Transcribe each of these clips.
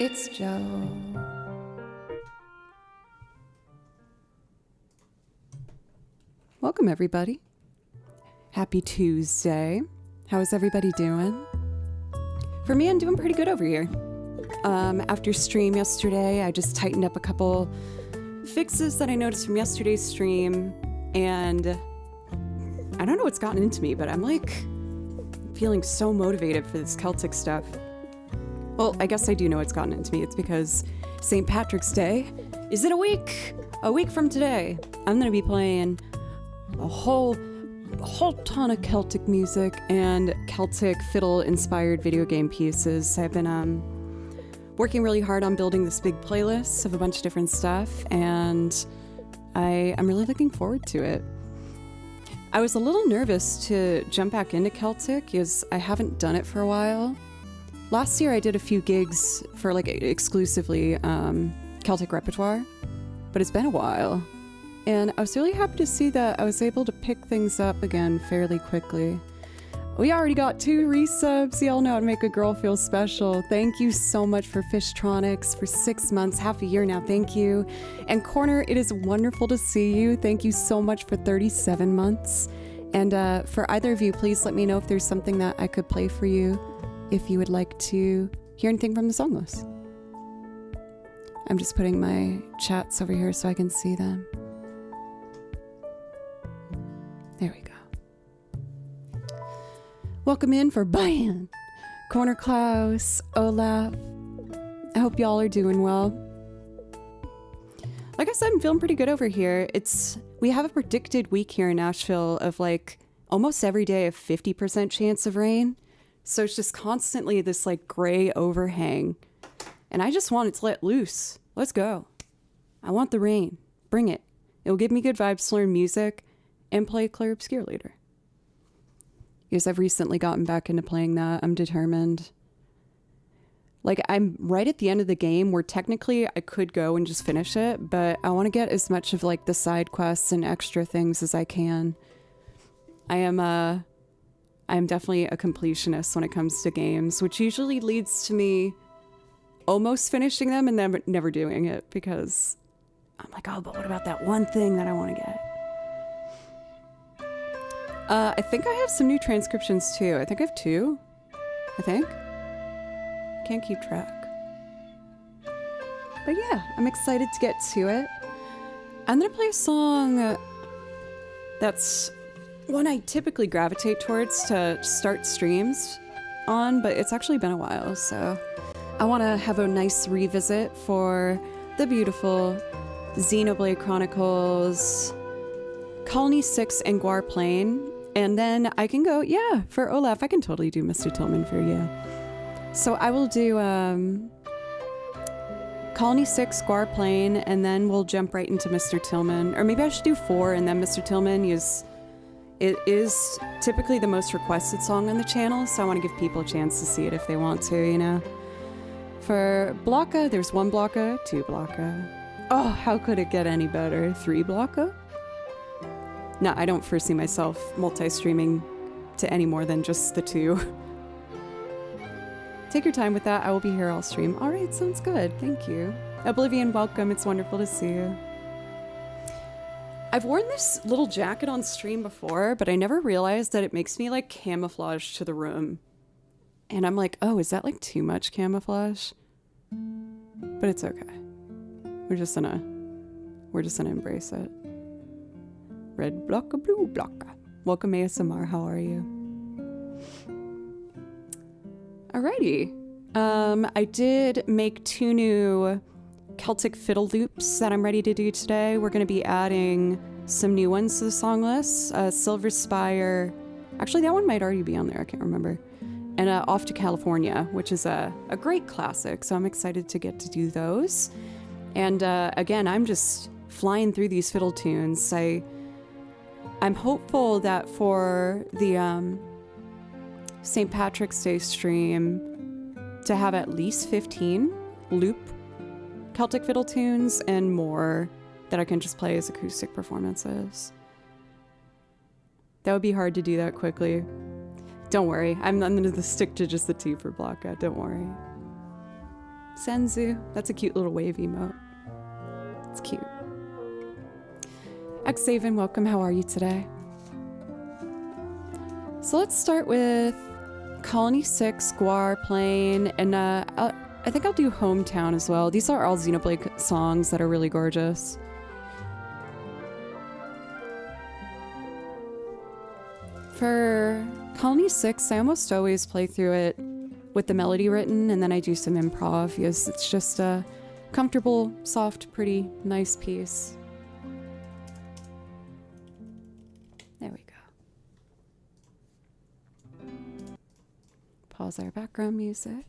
It's Joe. Welcome, everybody. Happy Tuesday. How is everybody doing? For me, I'm doing pretty good over here. After stream yesterday, I just tightened up a couple fixes that I noticed from yesterday's stream, and I don't know what's gotten into me, but I'm like feeling so motivated for this Celtic stuff. Well, I guess I do know what's gotten into me. It's because St. Patrick's Day is in a week. A week from today, I'm going to be playing a whole ton of Celtic music and Celtic fiddle-inspired video game pieces. I've been working really hard on building this big playlist of a bunch of different stuff, and I'm really looking forward to it. I was a little nervous to jump back into Celtic because I haven't done it for a while. Last year I did a few gigs for like exclusively Celtic repertoire, but it's been a while. And I was really happy to see that I was able to pick things up again fairly quickly. We already got 2 resubs. Y'all know how to make a girl feel special. Thank you so much for Fishtronics for 6 months, half a year now. Thank you. And Corner, it is wonderful to see you. Thank you so much for 37 months. And for either of you, please let me know if there's something that I could play for you if you would like to hear anything from the song list. I'm just putting my chats over here so I can see them. There we go. Welcome in for Brian, Corner Klaus, Olaf. I hope y'all are doing well. Like I said, I'm feeling pretty good over here. We have a predicted week here in Nashville of like almost every day a 50% chance of rain. So it's just constantly this like gray overhang. And I just want it to let loose. Let's go. I want the rain. Bring it. It'll give me good vibes to learn music and play Clair Obscure later. Because I've recently gotten back into playing that. I'm determined. Like, I'm right at the end of the game where technically I could go and just finish it, but I want to get as much of like the side quests and extra things as I can. I am definitely a completionist when it comes to games, which usually leads to me almost finishing them and then never doing it because I'm like, oh, but what about that one thing that I want to get? I think I have some new transcriptions too. I think I have 2. I think. Can't keep track. But yeah, I'm excited to get to it. I'm gonna play a song that's one I typically gravitate towards to start streams on, but it's actually been a while, so I want to have a nice revisit for the beautiful Xenoblade Chronicles, Colony 6, and Guar Plain. And then I can go, yeah, for Olaf, I can totally do Mr. Tillman for you. So I will do Colony 6, Guar Plain, and then we'll jump right into Mr. Tillman. Or maybe I should do 4 and then Mr. Tillman. It is typically the most requested song on the channel, so I want to give people a chance to see it if they want to, you know. For Blocka, there's 1 Blocka, 2 Blocka. Oh, how could it get any better? 3 Blocka? No, I don't foresee myself multi-streaming to any more than just the 2. Take your time with that. I will be here all stream. All right, sounds good. Thank you. Oblivion, welcome. It's wonderful to see you. I've worn this little jacket on stream before, but I never realized that it makes me like camouflage to the room. And I'm like, oh, is that like too much camouflage? But it's okay. We're just gonna embrace it. Red Blocka, blue Blocka. Welcome ASMR, how are you? Alrighty. I did make 2 new Celtic fiddle loops that I'm ready to do today. We're gonna be adding some new ones to the song list. Silver Spire. Actually, that one might already be on there, I can't remember. And Off to California, which is a great classic, so I'm excited to get to do those. And again, I'm just flying through these fiddle tunes. I'm hopeful that for the St. Patrick's Day stream to have at least 15 loop Celtic fiddle tunes and more that I can just play as acoustic performances. That would be hard to do that quickly. Don't worry, I'm going to stick to just the 2 for Blocka, don't worry. Senzu, that's a cute little wave emote. It's cute. Xaven, welcome, how are you today? So let's start with Colony 6, Guar Plain, and I think I'll do Hometown as well. These are all Xenoblade songs that are really gorgeous. For Colony 6, I almost always play through it with the melody written, and then I do some improv because it's just a comfortable, soft, pretty, nice piece. There we go. Pause our background music.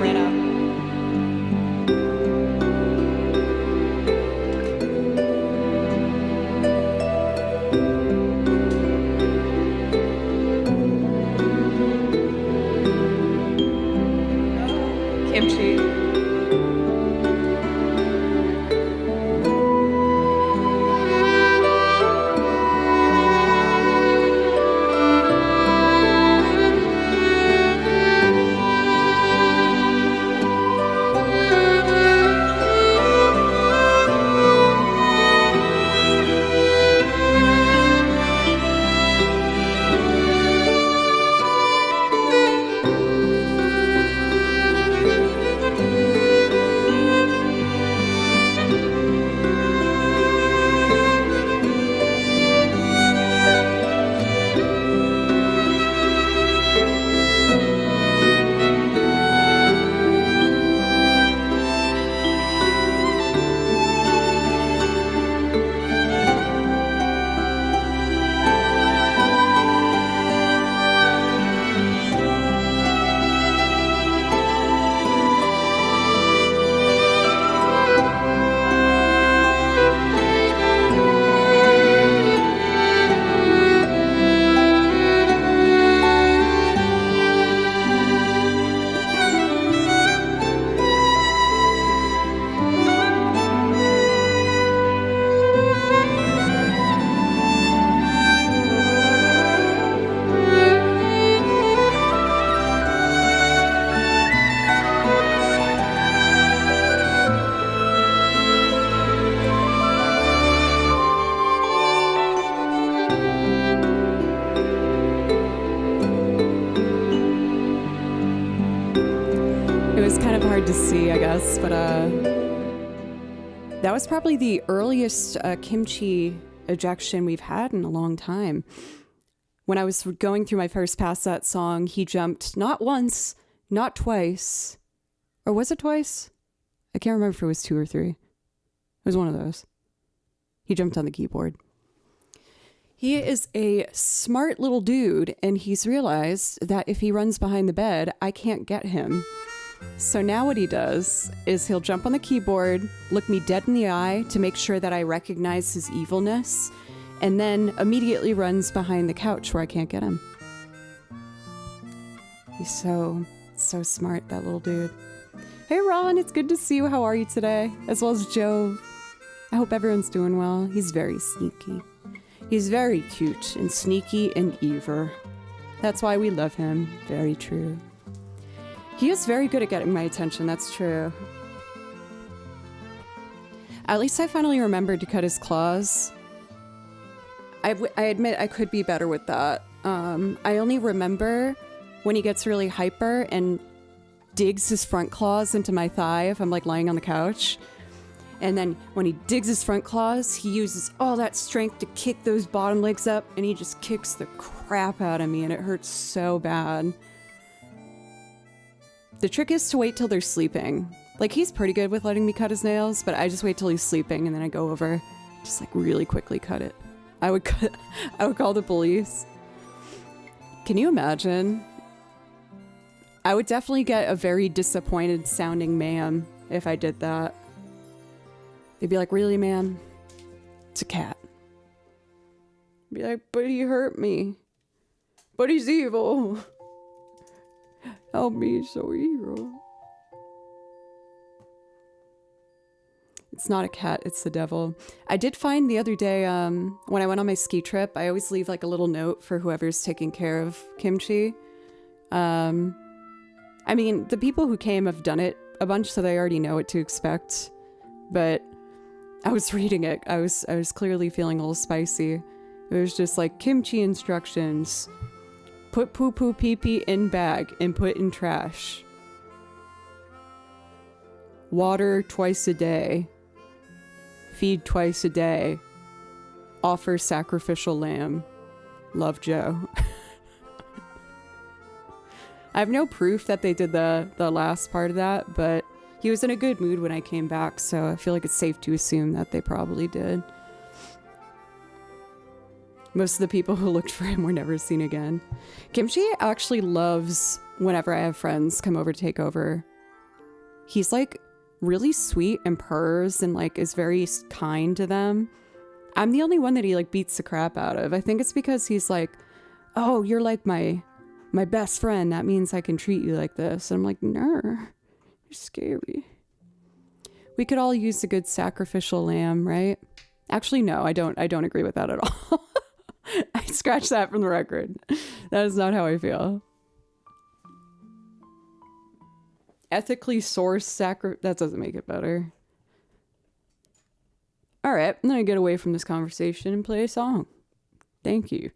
it up. Kimchi. It was kind of hard to see, I guess, but that was probably the earliest kimchi ejection we've had in a long time. When I was going through my first pass that song, he jumped not once, not twice, or was it twice? I can't remember if it was 2 or 3. It was one of those. He jumped on the keyboard. He is a smart little dude, and he's realized that if he runs behind the bed, I can't get him. So now what he does is he'll jump on the keyboard, look me dead in the eye to make sure that I recognize his evilness, and then immediately runs behind the couch where I can't get him. He's so smart, that little dude. Hey Ron, it's good to see you. How are you today? As well as Joe. I hope everyone's doing well. He's very sneaky. He's very cute and sneaky and evil. That's why we love him. Very true. He is very good at getting my attention, that's true. At least I finally remembered to cut his claws. I admit I could be better with that. I only remember when he gets really hyper and digs his front claws into my thigh if I'm like lying on the couch. And then when he digs his front claws, he uses all that strength to kick those bottom legs up, and he just kicks the crap out of me, and it hurts so bad. The trick is to wait till they're sleeping. Like, he's pretty good with letting me cut his nails, but I just wait till he's sleeping, and then I go over, just like really quickly cut it. I would call the police. Can you imagine? I would definitely get a very disappointed sounding ma'am if I did that. They'd be like, really, ma'am? It's a cat. I'd be like, but he hurt me. But he's evil. Help me, he's so evil. It's not a cat, it's the devil. I did find the other day, when I went on my ski trip, I always leave like a little note for whoever's taking care of Kimchi. I mean, the people who came have done it a bunch, so they already know what to expect. But I was reading it. I was clearly feeling a little spicy. It was just like kimchi instructions. Put poo poo pee pee in bag and put in trash. Water twice a day. Feed twice a day. Offer sacrificial lamb. Love, Joe. I have no proof that they did the last part of that, but he was in a good mood when I came back, so I feel like it's safe to assume that they probably did. Most of the people who looked for him were never seen again. Kimchi actually loves whenever I have friends come over to take over he's like really sweet and purrs and like is very kind to them. I'm the only one that he like beats the crap out of. I think it's because he's like, oh, you're like my best friend. That means I can treat you like this. And I'm like, no, you're scary. We could all use a good sacrificial lamb, right? Actually, no, I don't agree with that at all. I scratched that from the record. That is not how I feel. Ethically sourced that doesn't make it better. All right, I'm gonna get away from this conversation and play a song. Thank you.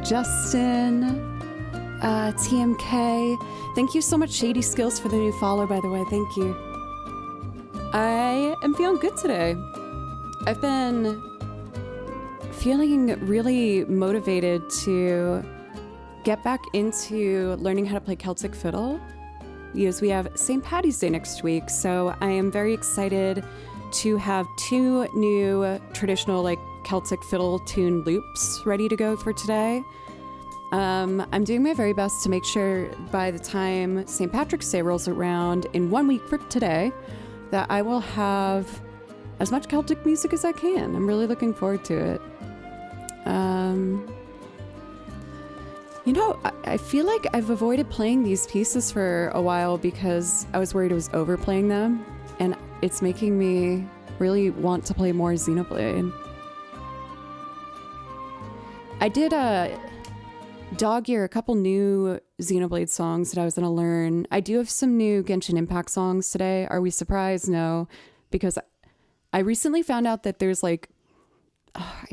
Justin, TMK. Thank you so much, Shady Skills, for the new follow, by the way. Thank you. I am feeling good today. I've been feeling really motivated to get back into learning how to play Celtic fiddle because we have St. Paddy's Day next week. So I am very excited to have 2 new traditional Celtic fiddle tune loops ready to go for today. I'm doing my very best to make sure by the time St. Patrick's Day rolls around in 1 week from today that I will have as much Celtic music as I can. I'm really looking forward to it. I feel like I've avoided playing these pieces for a while because I was worried I was overplaying them, and it's making me really want to play more Xenoblade. I did dog ear a couple new Xenoblade songs that I was going to learn. I do have some new Genshin Impact songs today. Are we surprised? No, because I recently found out that there's I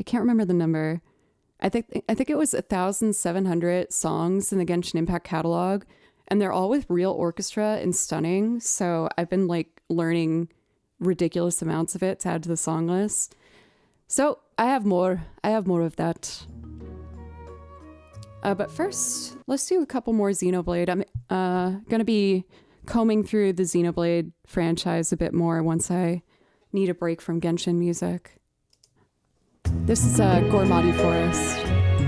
can't remember the number. I think it was 1,700 songs in the Genshin Impact catalog, and they're all with real orchestra and stunning. So I've been learning ridiculous amounts of it to add to the song list. So I have more of that. But first, let's do a couple more Xenoblade. I'm going to be combing through the Xenoblade franchise a bit more once I need a break from Genshin music. This is Gormati Forest.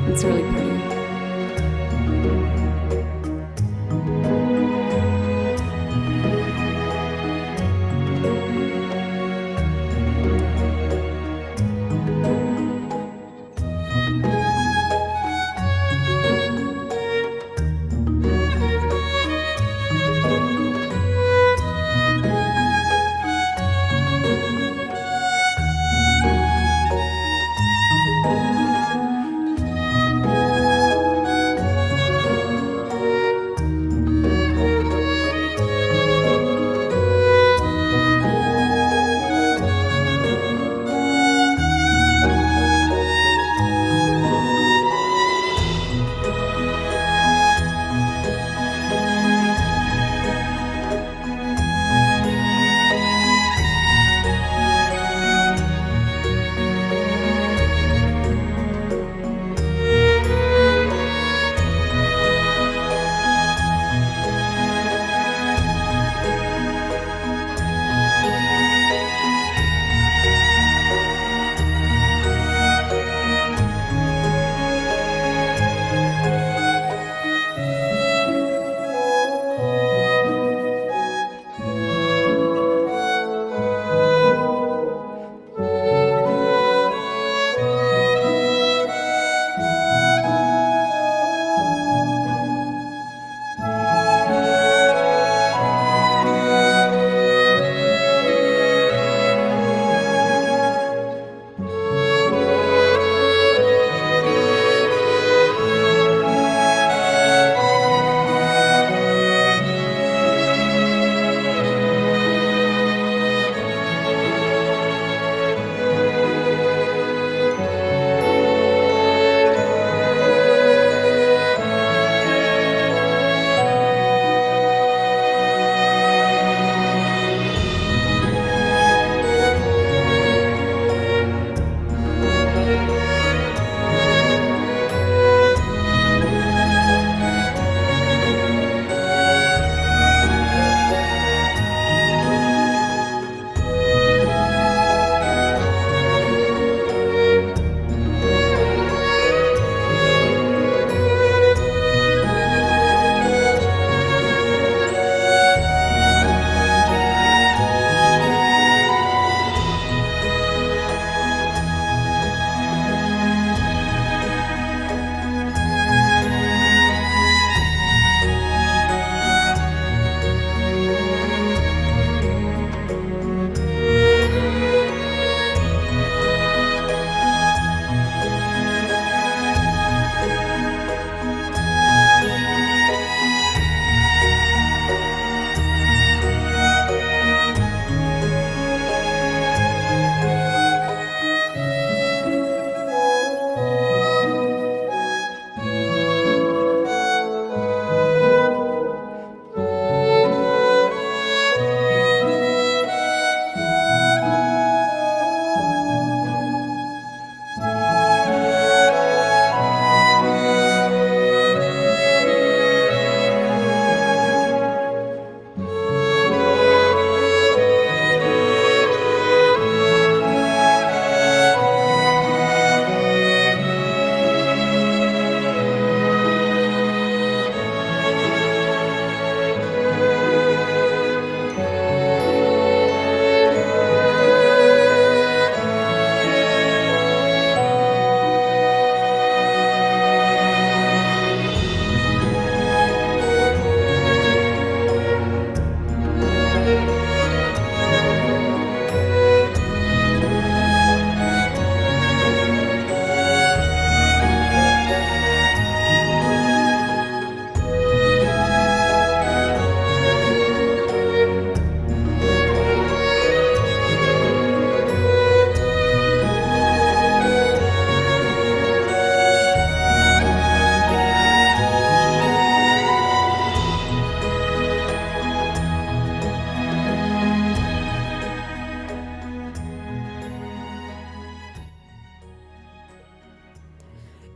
It's really pretty.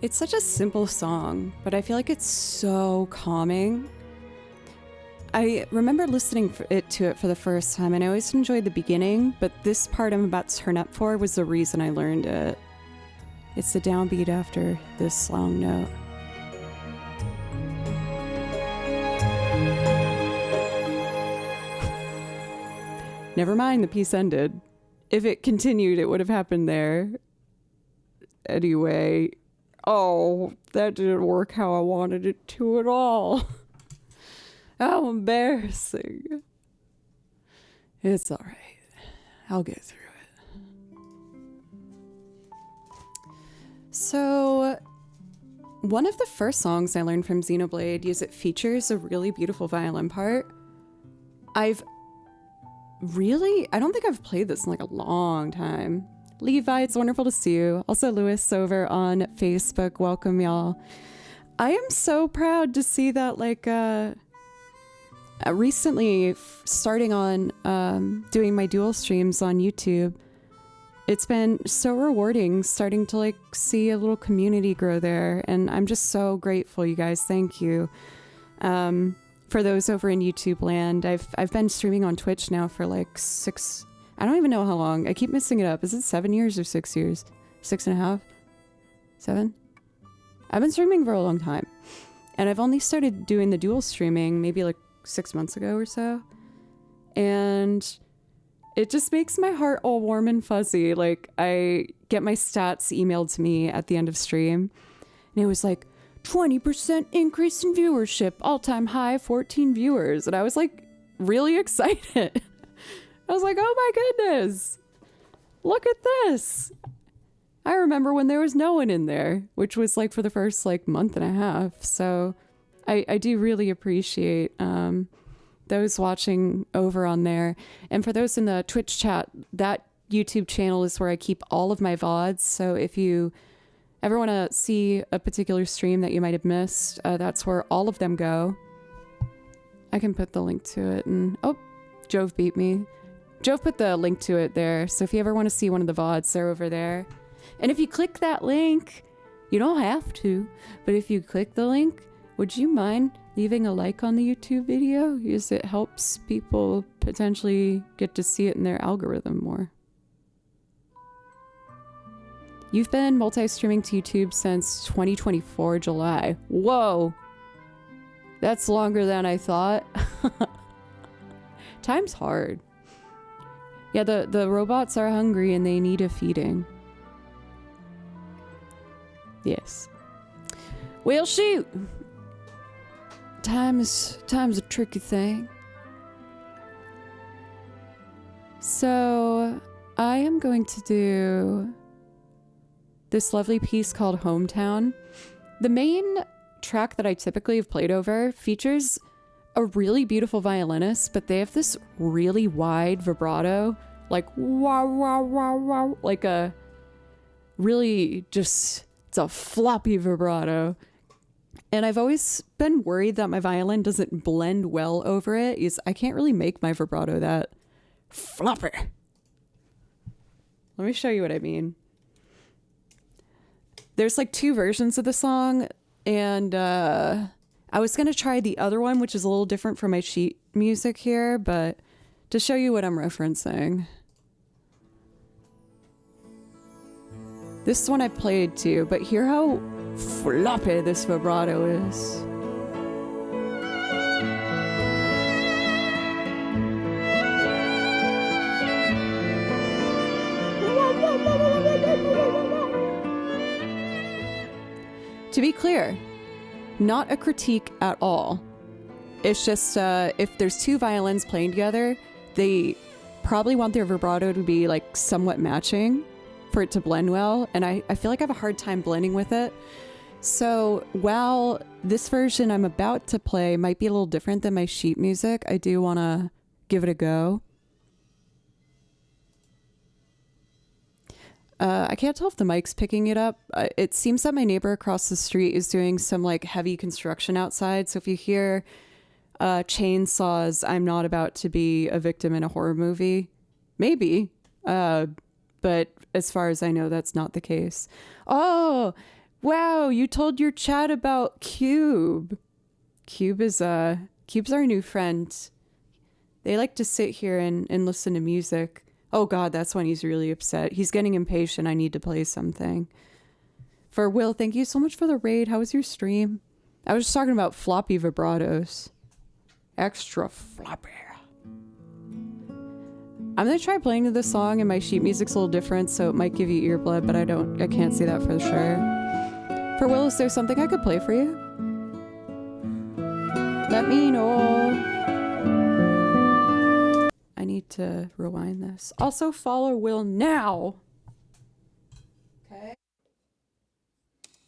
It's such a simple song, but I feel like it's so calming. I remember listening to it for the first time, and I always enjoyed the beginning, but this part I'm about to turn up for was the reason I learned it. It's the downbeat after this long note. Never mind, the piece ended. If it continued, it would have happened there. Anyway, oh, that didn't work how I wanted it to at all. How embarrassing. It's all right. I'll get through it. So, one of the first songs I learned from Xenoblade is it features a really beautiful violin part. I don't think I've played this in like a long time. Levi, it's wonderful to see you. Also, Lewis over on Facebook. Welcome, y'all. I am so proud to see that, like, recently starting on doing my dual streams on YouTube. It's been so rewarding starting to like see a little community grow there, and I'm just so grateful, you guys. Thank you. For those over in YouTube land, I've been streaming on Twitch now for like I don't even know how long. I keep messing it up. Is it 7 years or 6 years? 6.5? 7? I've been streaming for a long time. And I've only started doing the dual streaming maybe like 6 months ago or so. And it just makes my heart all warm and fuzzy. Like, I get my stats emailed to me at the end of stream. And it was like, 20% increase in viewership, all-time high, 14 viewers. And I was like really excited. I was like, oh my goodness, look at this. I remember when there was no one in there, which was like for the first like month and a half. So I do really appreciate those watching over on there. And for those in the Twitch chat, that YouTube channel is where I keep all of my VODs. So if you ever want to see a particular stream that you might have missed, that's where all of them go. I can put the link to it. And oh, Jove beat me. Jove put the link to it there. So if you ever want to see one of the VODs, they're over there. And if you click that link, you don't have to, but if you click the link, would you mind leaving a like on the YouTube video? Because it helps people potentially get to see it in their algorithm more. You've been multi-streaming to YouTube since 2024 July. Whoa! That's longer than I thought. Time's hard. Yeah, the robots are hungry and they need a feeding. Yes. Well, shoot! Time's a tricky thing. So, I am going to do this lovely piece called Hometown. The main track that I typically have played over features a really beautiful violinist, but they have this really wide vibrato, like wow, wow, wow, wow, like a really just, it's a floppy vibrato. And I've always been worried that my violin doesn't blend well over it. I can't really make my vibrato that floppy. Let me show you what I mean. There's like two versions of the song, and I was going to try the other one, which is a little different from my sheet music here, but to show you what I'm referencing. This one I played too, but hear how floppy this vibrato is. To be clear, not a critique at all. It's just if there's two violins playing together, they probably want their vibrato to be like somewhat matching for it to blend well. And I feel like I have a hard time blending with it. So while this version I'm about to play might be a little different than my sheet music, I do want to give it a go. I can't tell if the mic's picking it up. It seems that my neighbor across the street is doing some like heavy construction outside. So if you hear chainsaws, I'm not about to be a victim in a horror movie. Maybe. But as far as I know, that's not the case. Oh, Wow, you told your chat about Cube. Cube's our new friend. They like to sit here and listen to music. Oh God, that's when he's really upset. He's getting impatient. I need to play something. For Will, thank you so much for the raid. How was your stream? I was just talking about floppy vibratos. Extra floppy. I'm gonna try playing this song, and my sheet music's a little different, so it might give you earblood, but I can't say that for sure. For Will, is there something I could play for you? Let me know. I need to rewind this. Also, follow Will now. Okay.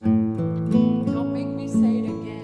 Don't make me say it again.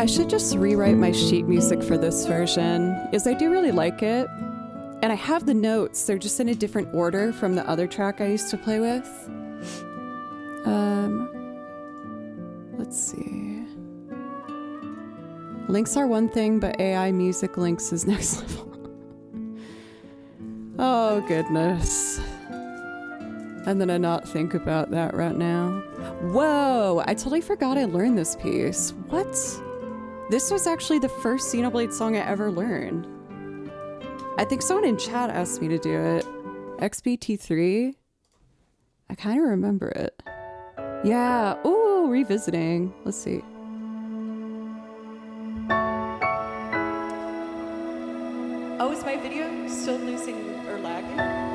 should just rewrite my sheet music for this version, as I do really like it. And I have the notes, they're just in a different order from the other track I used to play with. Let's see. Links are one thing, but AI music links is next level. Oh, goodness. I'm gonna not think about that right now. Whoa, I totally forgot I learned this piece. What? This was actually the first Xenoblade song I ever learned. I think someone in chat asked me to do it. XBT3? I kind of remember it. Yeah, ooh, revisiting. Let's see. Oh, is my video still losing or lagging?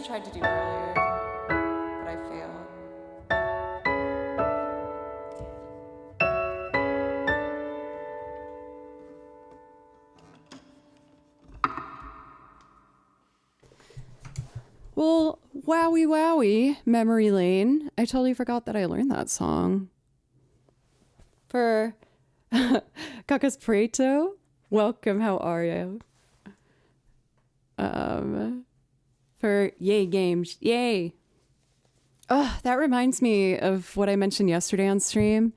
I tried to do earlier, but I failed. Well, wowie wowie, memory lane. I totally forgot that I learned that song. For Cacas Preto, welcome, how are you? For Yay Games, yay. Oh, that reminds me of what I mentioned yesterday on stream.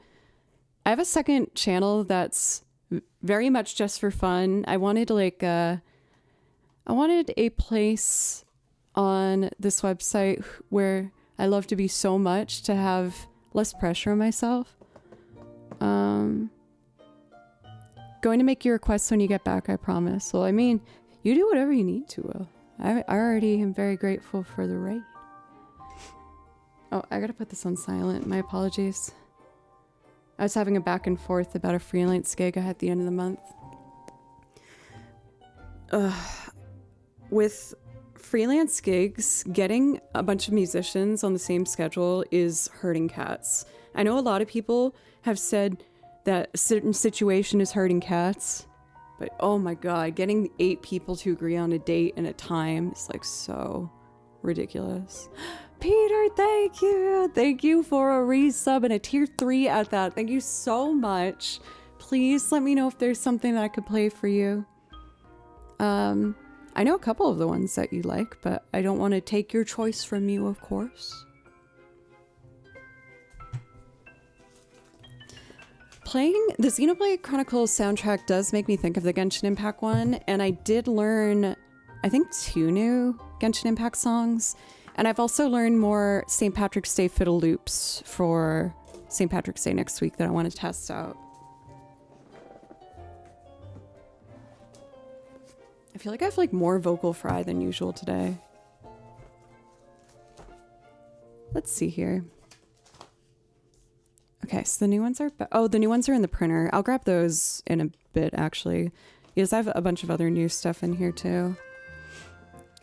I have a second channel that's very much just for fun. I wanted I wanted a place on this website where I love to be so much to have less pressure on myself. Going to make your requests when you get back, I promise. Well, I mean, you do whatever you need to, Will. I already am very grateful for the raid. Oh, I gotta put this on silent. My apologies. I was having a back and forth about a freelance gig I had at the end of the month. With freelance gigs, getting a bunch of musicians on the same schedule is hurting cats. I know a lot of people have said that a certain situation is hurting cats, but oh my god, getting 8 people to agree on a date and a time is like so ridiculous. Peter, thank you. Thank you for a resub and a tier 3 at that. Thank you so much. Please let me know if there's something that I could play for you. I know a couple of the ones that you like, but I don't want to take your choice from you, of course. Playing the Xenoblade Chronicles soundtrack does make me think of the Genshin Impact one, and I did learn, I think, 2 new Genshin Impact songs, and I've also learned more St. Patrick's Day fiddle loops for St. Patrick's Day next week that I want to test out. I feel like I have like more vocal fry than usual today. Let's see here. Okay, so the new ones are... the new ones are in the printer. I'll grab those in a bit, actually. Because I have a bunch of other new stuff in here, too.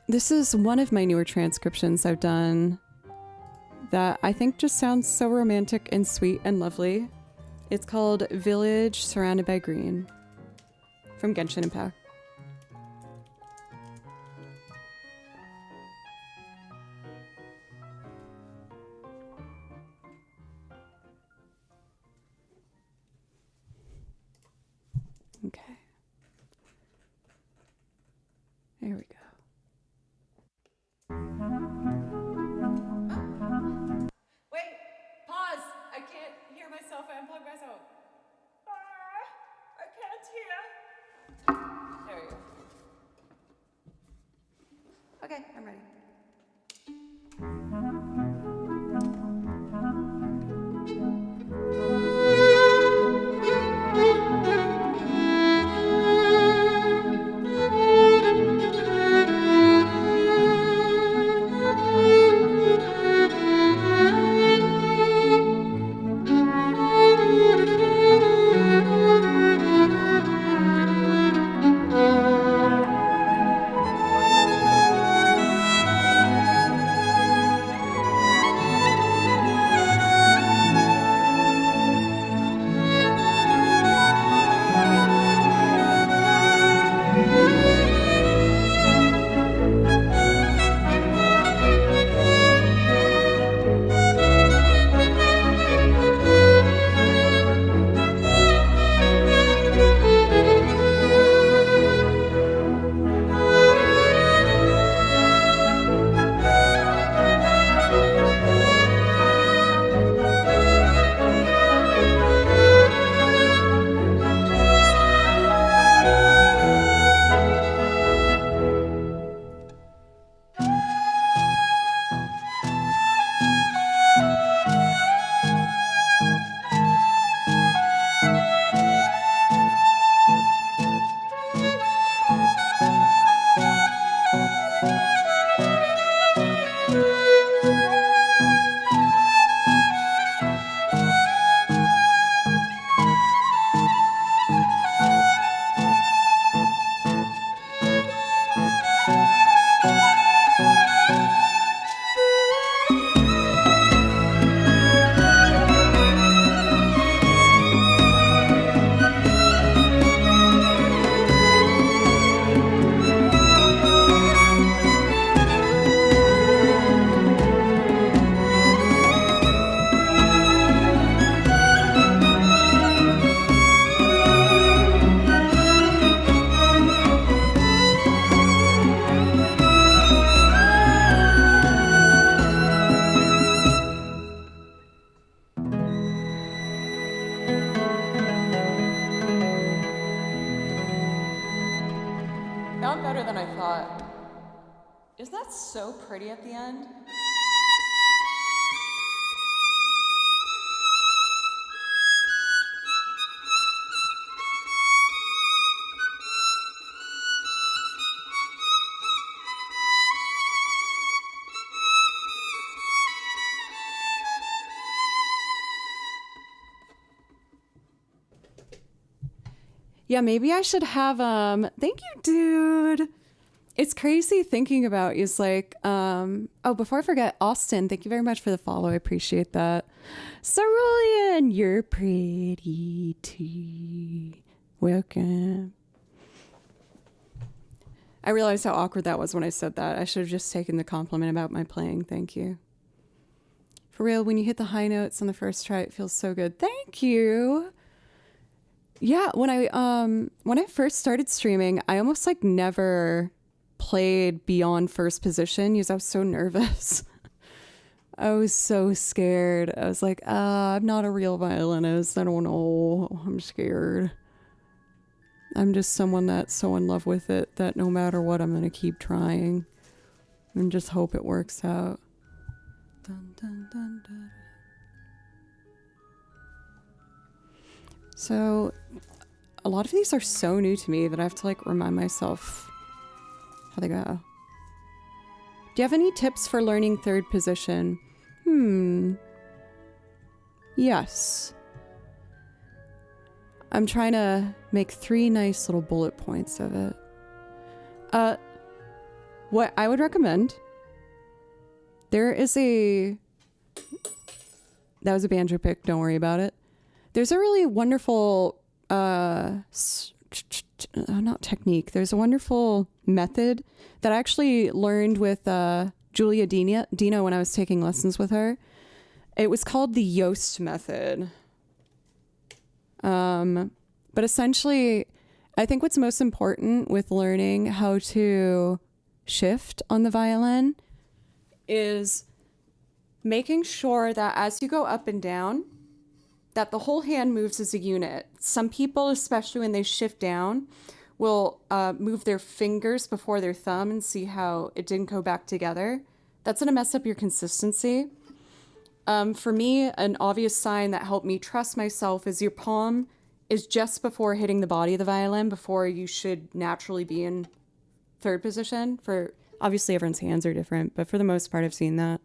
This is one of my newer transcriptions I've done that I think just sounds so romantic and sweet and lovely. It's called Village Surrounded by Green from Genshin Impact. Okay. There we go. Wait, pause. I can't hear myself. I unplugged myself. I can't hear. There we go. Okay, I'm ready. god. Isn't that so pretty at the end? Yeah, maybe I should have, thank you, dude. It's crazy thinking about is like, oh, before I forget, Austin, thank you very much for the follow. I appreciate that. Cerulean, you're pretty too. Welcome. I realized how awkward that was when I said that. I should have just taken the compliment about my playing. Thank you. For real, when you hit the high notes on the first try, it feels so good. Thank you. Yeah, when I first started streaming, I almost like never played beyond first position because I was so nervous. I was so scared. I was like, I'm not a real violinist. I don't know. I'm scared. I'm just someone that's so in love with it that no matter what, I'm going to keep trying and just hope it works out. Dun, dun, dun, dun. So a lot of these are so new to me that I have to like remind myself how they go. Do you have any tips for learning third position? Yes. I'm trying to make 3 nice little bullet points of it. What I would recommend, that was a banjo pick, don't worry about it. There's a really wonderful, not technique, there's a wonderful method that I actually learned with Julia Dino when I was taking lessons with her. It was called the Yost method. But essentially, I think what's most important with learning how to shift on the violin is making sure that as you go up and down, that the whole hand moves as a unit. Some people, especially when they shift down, will move their fingers before their thumb and see how it didn't go back together. That's going to mess up your consistency. For me, an obvious sign that helped me trust myself is your palm is just before hitting the body of the violin, before you should naturally be in third position. For obviously everyone's hands are different, but for the most part, I've seen that.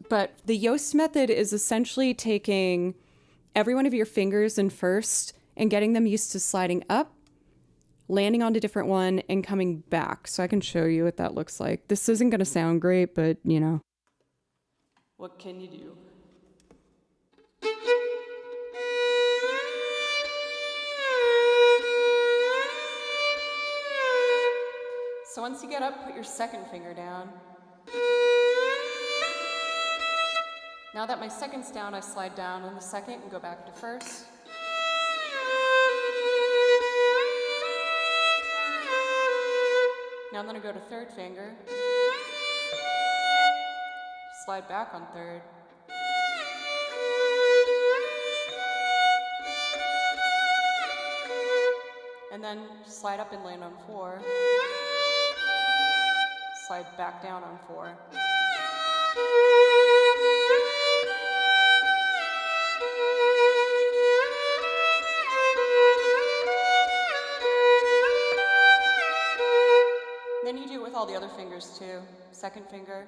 But the Yost method is essentially taking every one of your fingers in first and getting them used to sliding up, landing on a different one, and coming back. So I can show you what that looks like. This isn't going to sound great, but you know. What can you do? So once you get up, put your second finger down. Now that my second's down, I slide down on the second and go back to first. Now I'm going to go to third finger. Slide back on third. And then slide up and land on 4. Slide back down on 4. Then you do it with all the other fingers too. Second finger.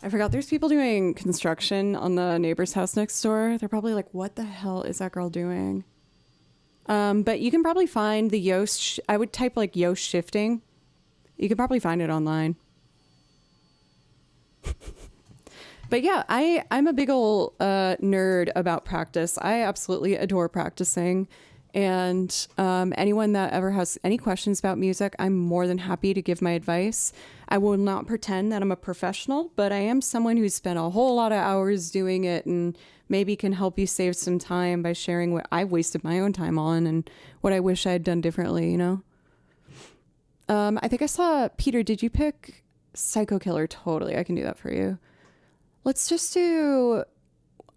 I forgot there's people doing construction on the neighbor's house next door. They're probably like, what the hell is that girl doing? But you can probably find the Yost. I would type like Yost shifting. You could probably find it online. But yeah, I'm a big old nerd about practice. I absolutely adore practicing. And anyone that ever has any questions about music, I'm more than happy to give my advice. I will not pretend that I'm a professional, but I am someone who's spent a whole lot of hours doing it and maybe can help you save some time by sharing what I've wasted my own time on and what I wish I had done differently, you know? I think I saw, Peter, did you pick Psycho Killer, totally. I can do that for you. Let's just do...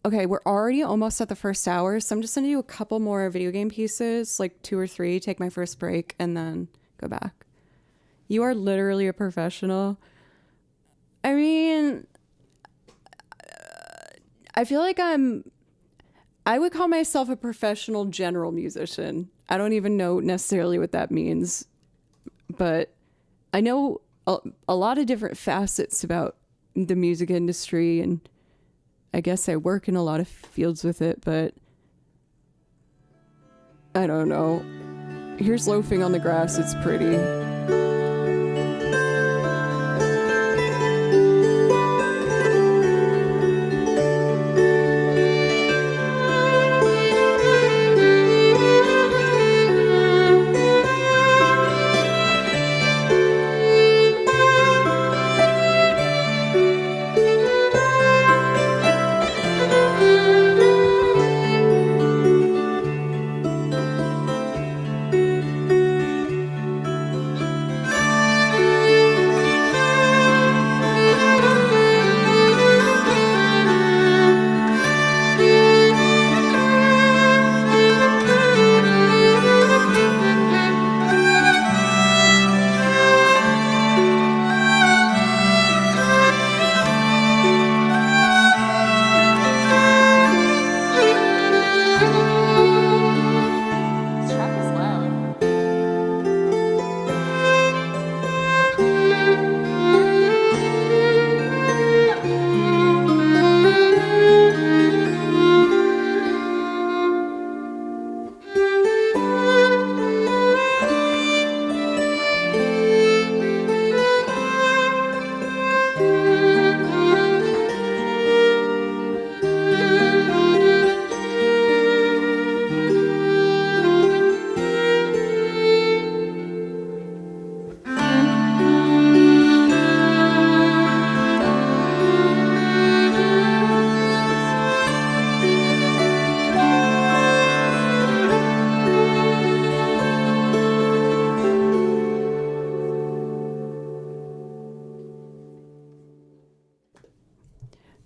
Okay, we're already almost at the first hour, so I'm just going to do a couple more video game pieces, like 2 or 3, take my first break, and then go back. You are literally a professional. I mean, I feel like I would call myself a professional general musician. I don't even know necessarily what that means, but I know a lot of different facets about the music industry, and I guess I work in a lot of fields with it, but I don't know. Here's Loafing on the Grass. It's pretty.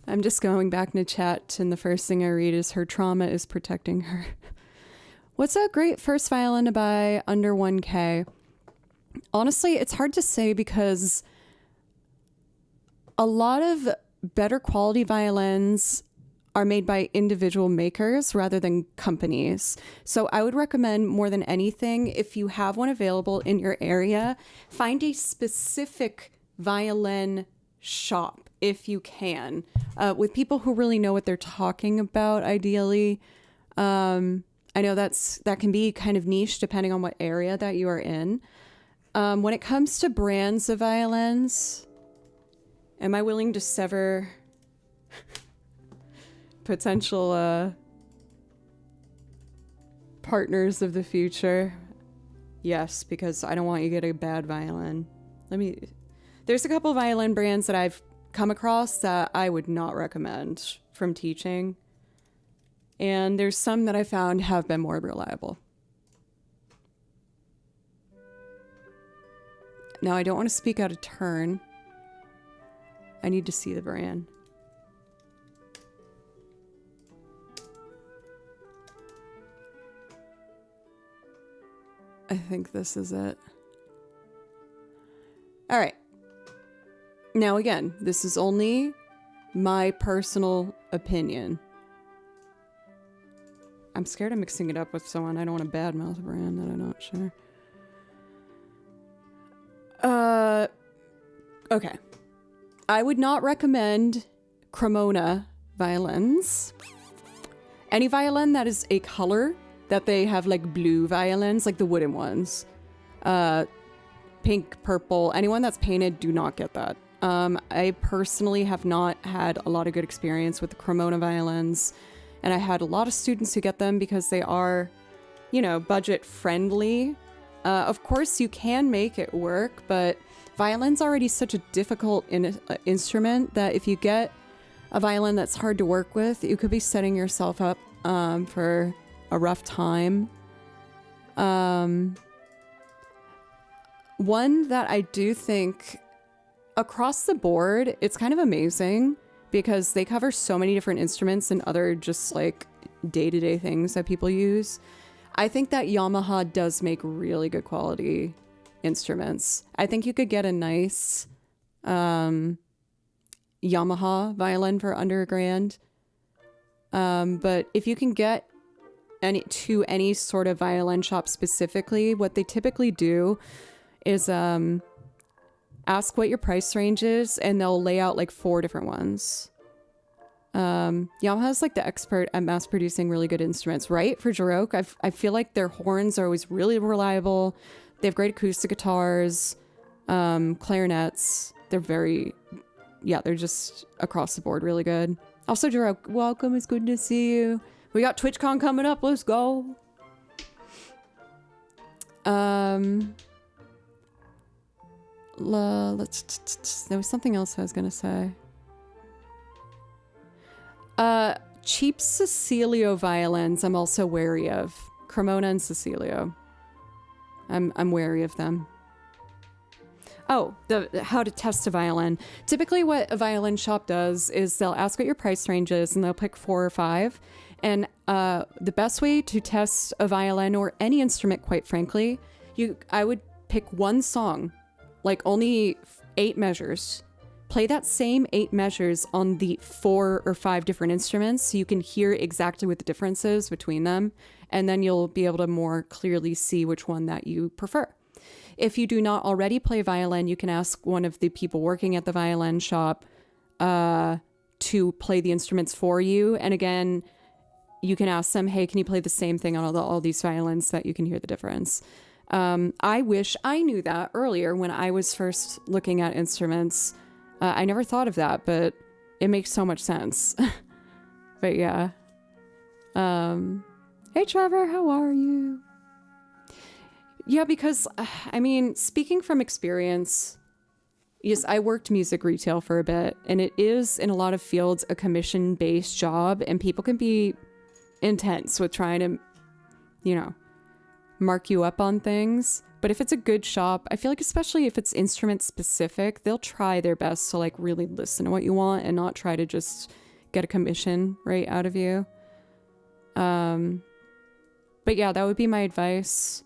I'm just going back into chat, and the first thing I read is her trauma is protecting her. What's a great first violin to buy under 1K? Honestly, it's hard to say because a lot of better quality violins are made by individual makers rather than companies. So I would recommend more than anything, if you have one available in your area, find a specific violin shop if you can, with people who really know what they're talking about, ideally. I know that can be kind of niche depending on what area that you are in. When it comes to brands of violins, am I willing to sever potential partners of the future? Yes, because I don't want you to get a bad violin. There's a couple violin brands that I've come across that I would not recommend from teaching. And there's some that I found have been more reliable. Now, I don't want to speak out of turn. I need to see the brand. I think this is it. All right. Now, again, this is only my personal opinion. I'm scared of mixing it up with someone. I don't want to badmouth a brand that I'm not sure. Okay. I would not recommend Cremona violins. Any violin that is a color that they have, like blue violins, like the wooden ones. Pink, purple, anyone that's painted, do not get that. I personally have not had a lot of good experience with the Cremona violins, and I had a lot of students who get them because they are, budget friendly. Of course, you can make it work, but violin's already such a difficult instrument that if you get a violin that's hard to work with, you could be setting yourself up for a rough time. One that I do think across the board, it's kind of amazing because they cover so many different instruments and other just like day-to-day things that people use. I think that Yamaha does make really good quality instruments. I think you could get a nice Yamaha violin for under $1,000. But if you can get any sort of violin shop specifically, what they typically do is ask what your price range is, and they'll lay out like 4 different ones. Yamaha's like the expert at mass producing really good instruments, right? For Baroque, I feel like their horns are always really reliable. They have great acoustic guitars, clarinets. They're just across the board really good. Also, Baroque, welcome. It's good to see you. We got TwitchCon coming up. Let's go. There was something else I was gonna say. Cheap Cecilio violins I'm also wary of. Cremona and Cecilio. I'm wary of them. Oh, how to test a violin. Typically what a violin shop does is they'll ask what your price range is and they'll pick 4 or 5. And the best way to test a violin or any instrument, quite frankly, I would pick one song, like only 8 measures. Play that same 8 measures on the 4 or 5 different instruments so you can hear exactly what the difference is between them, and then you'll be able to more clearly see which one that you prefer. If you do not already play violin, you can ask one of the people working at the violin shop to play the instruments for you. And again, you can ask them, hey, can you play the same thing on all these violins so that you can hear the difference? I wish I knew that earlier when I was first looking at instruments. I never thought of that, but it makes so much sense. But yeah. Hey, Trevor, how are you? Yeah, because, I mean, speaking from experience, yes, I worked music retail for a bit, and it is, in a lot of fields, a commission-based job, and people can be intense with trying to, mark you up on things. But if it's a good shop, I feel like especially if it's instrument specific, they'll try their best to like really listen to what you want and not try to just get a commission right out of you. But yeah, that would be my advice.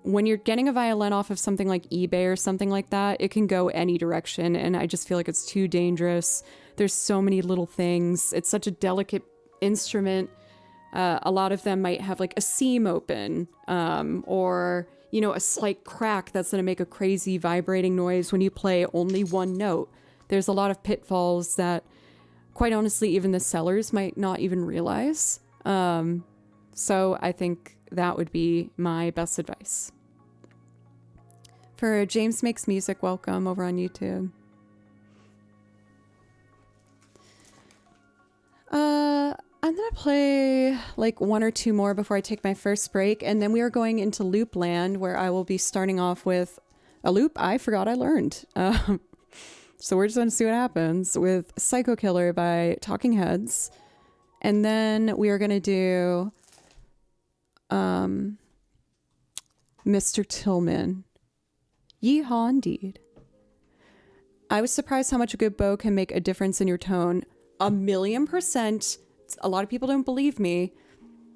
When you're getting a violin off of something like eBay or something like that, it can go any direction, and I just feel like it's too dangerous. There's so many little things. It's such a delicate instrument. A lot of them might have like a seam open, or a slight crack that's going to make a crazy vibrating noise when you play only one note. There's a lot of pitfalls that, quite honestly, even the sellers might not even realize. So I think that would be my best advice. For James Makes Music, welcome over on YouTube. I'm gonna play like 1 or 2 more before I take my first break, and then we are going into loop land, where I will be starting off with a loop I forgot I learned. So we're just gonna see what happens with Psycho Killer by Talking Heads, and then we are gonna do Mr. Tillman. Yeehaw indeed. I was surprised how much a good bow can make a difference in your tone. 1,000,000%. A lot of people don't believe me,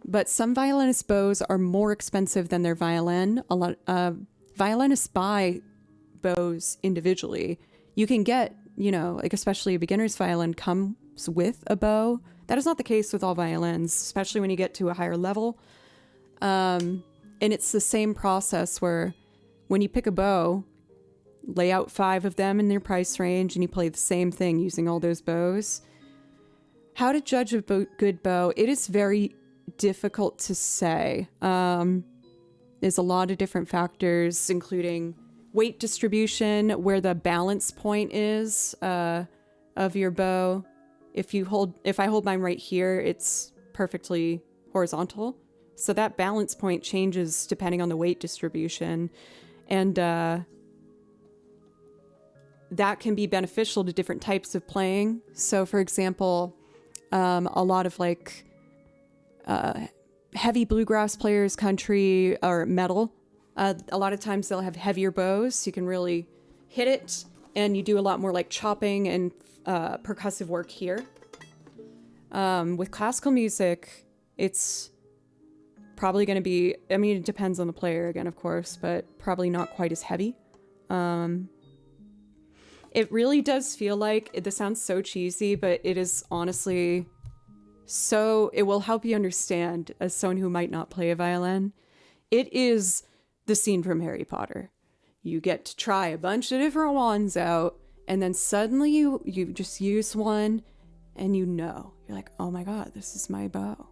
but some violinist bows are more expensive than their violin. A lot violinists buy bows individually. You can get, like especially a beginner's violin comes with a bow. That is not the case with all violins, especially when you get to a higher level. And it's the same process where when you pick a bow, lay out 5 of them in their price range, and you play the same thing using all those bows. How to judge a good bow? It is very difficult to say. There's a lot of different factors, including weight distribution, where the balance point is of your bow. If I hold mine right here, it's perfectly horizontal. So that balance point changes depending on the weight distribution. And that can be beneficial to different types of playing. So for example, a lot of like heavy bluegrass players, country or metal, a lot of times they'll have heavier bows, so you can really hit it and you do a lot more like chopping and percussive work here. With classical music, it's probably going to be, I mean, it depends on the player again, of course, but probably not quite as heavy. It really does feel like, this sounds so cheesy, but it is honestly so, it will help you understand as someone who might not play a violin. It is the scene from Harry Potter. You get to try a bunch of different wands out, and then suddenly you just use one, and you're like, oh my God, this is my bow.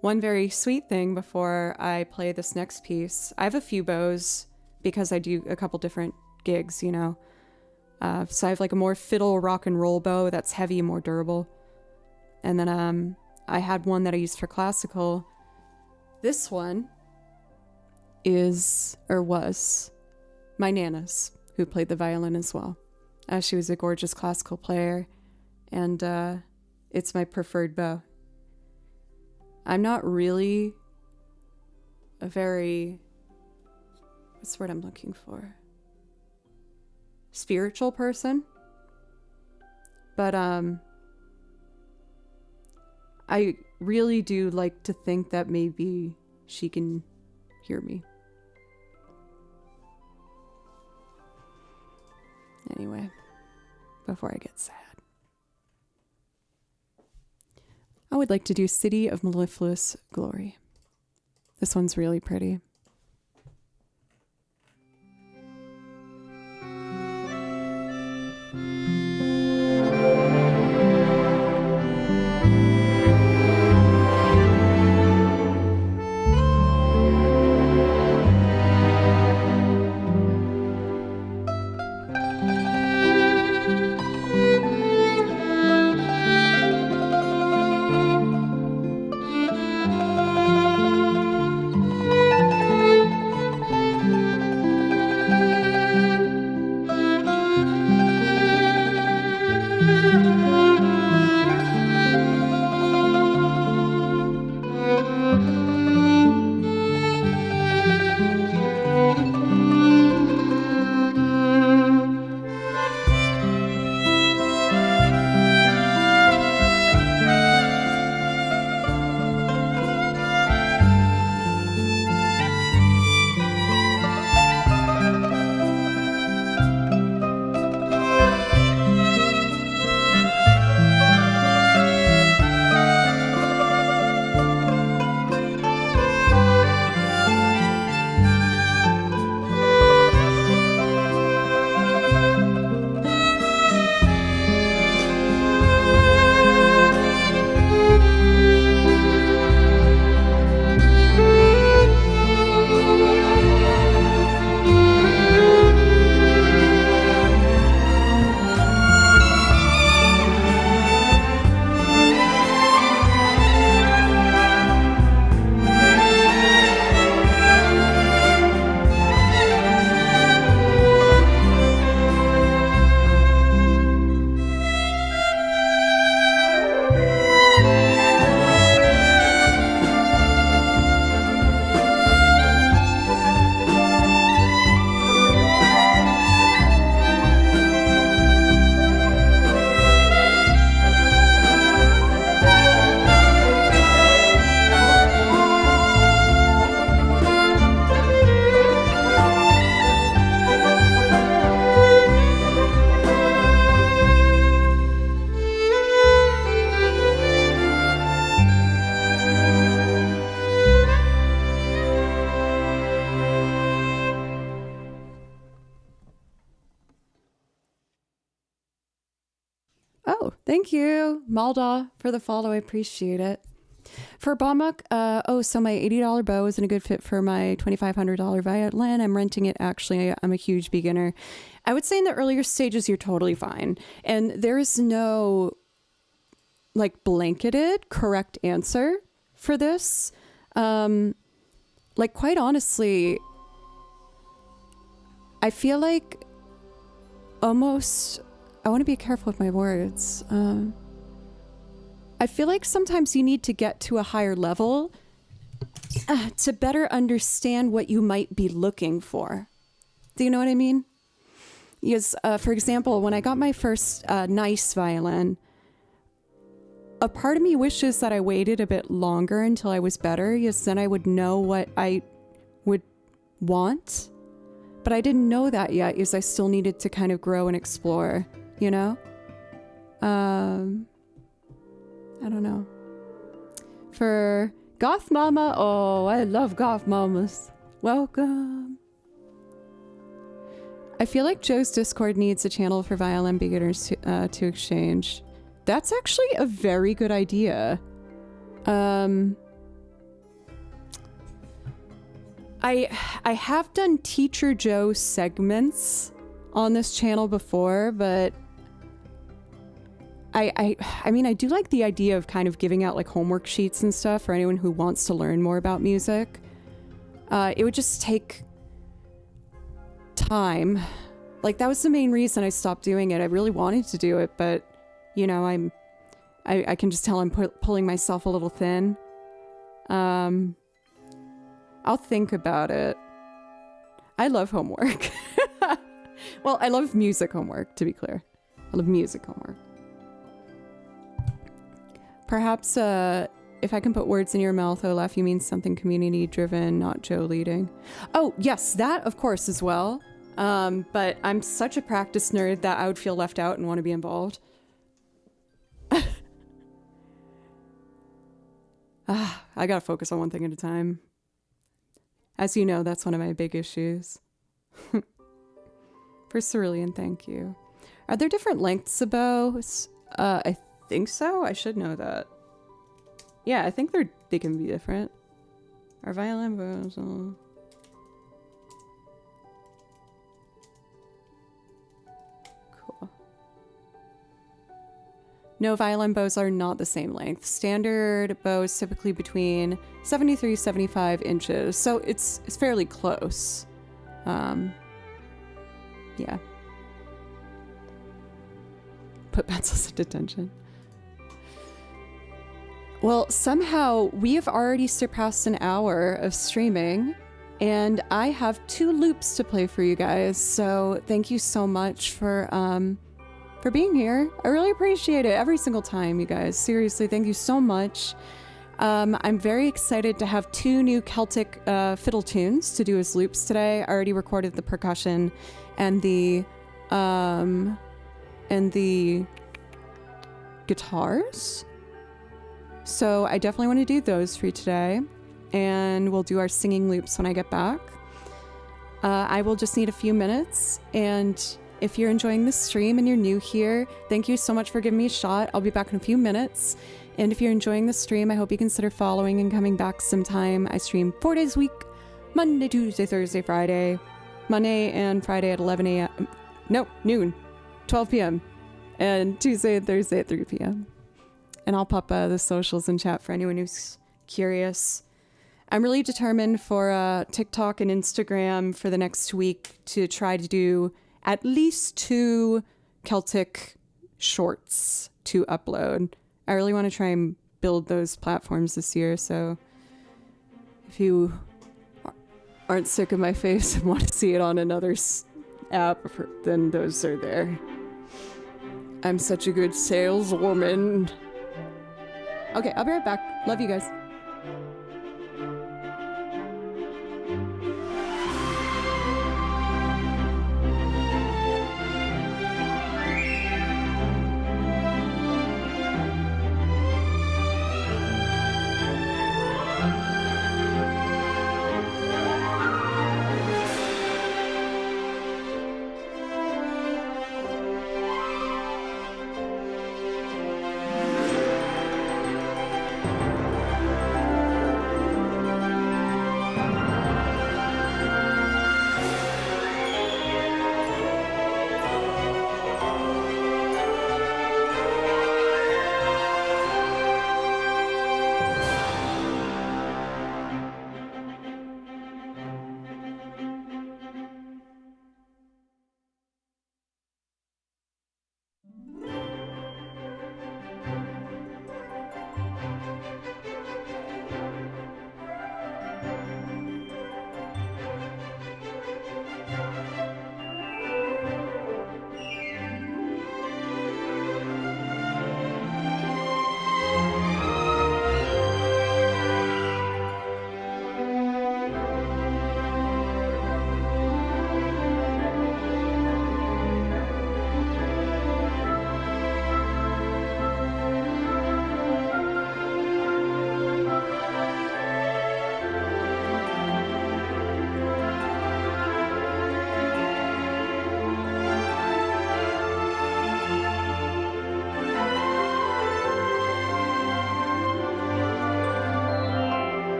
One very sweet thing before I play this next piece, I have a few bows because I do a couple different gigs, so I have like a more fiddle rock and roll bow that's heavy, more durable. And then I had one that I used for classical. This one was my Nana's, who played the violin as well. She was a gorgeous classical player, and it's my preferred bow. I'm not really a very, what's the word I'm looking for? Spiritual person. But I really do like to think that maybe she can hear me. Anyway, before I get sad, I would like to do City of Mellifluous Glory. This one's really pretty. Oh, thank you, Malda, for the follow. I appreciate it. For Bamuk, so my $80 bow isn't a good fit for my $2,500 violin. I'm renting it. Actually, I'm a huge beginner. I would say in the earlier stages, you're totally fine. And there is no like blanketed correct answer for this. Like quite honestly, I feel like almost, I want to be careful with my words. I feel like sometimes you need to get to a higher level to better understand what you might be looking for. Do you know what I mean? Because, for example, when I got my first nice violin, a part of me wishes that I waited a bit longer until I was better, because then I would know what I would want. But I didn't know that yet, because I still needed to kind of grow and explore, you know? I don't know. For Goth Mama, oh, I love Goth Mamas. Welcome. I feel like Joe's Discord needs a channel for violin beginners to exchange. That's actually a very good idea. I have done Teacher Joe segments on this channel before, but I mean, I do like the idea of kind of giving out like homework sheets and stuff for anyone who wants to learn more about music. It would just take time. Like, that was the main reason I stopped doing it. I really wanted to do it, but you know, I can just tell I'm pulling myself a little thin. I'll think about it. I love homework. Well, I love music homework, to be clear. I love music homework. Perhaps, if I can put words in your mouth, Olaf, you mean something community-driven, not Joe leading. Oh, yes, that, of course, as well. But I'm such a practice nerd that I would feel left out and want to be involved. I gotta focus on one thing at a time. As you know, that's one of my big issues. For Cerulean, thank you. Are there different lengths of bows? I think so. I should know that. Yeah, I think they can be different. Our violin bows. Cool. No, violin bows are not the same length. Standard bows typically between 73 75 inches, so it's fairly close. Yeah. Put pencils in detention. Well, somehow we have already surpassed an hour of streaming, and I have 2 loops to play for you guys. So thank you so much for being here. I really appreciate it every single time, you guys. Seriously, thank you so much. I'm very excited to have 2 new Celtic fiddle tunes to do as loops today. I already recorded the percussion and the guitars. So I definitely want to do those for you today, and we'll do our singing loops when I get back. I will just need a few minutes, and if you're enjoying this stream and you're new here, thank you so much for giving me a shot. I'll be back in a few minutes. And if you're enjoying the stream, I hope you consider following and coming back sometime. I stream 4 days a week, Monday, Tuesday, Thursday, Friday. Monday and Friday at 11 a.m. No, noon, 12 p.m. And Tuesday and Thursday at 3 p.m. And I'll pop the socials in chat for anyone who's curious. I'm really determined for TikTok and Instagram for the next week to try to do at least 2 Celtic shorts to upload. I really want to try and build those platforms this year, so if you aren't sick of my face and want to see it on another app, then those are there. I'm such a good saleswoman. Okay, I'll be right back. Love you guys.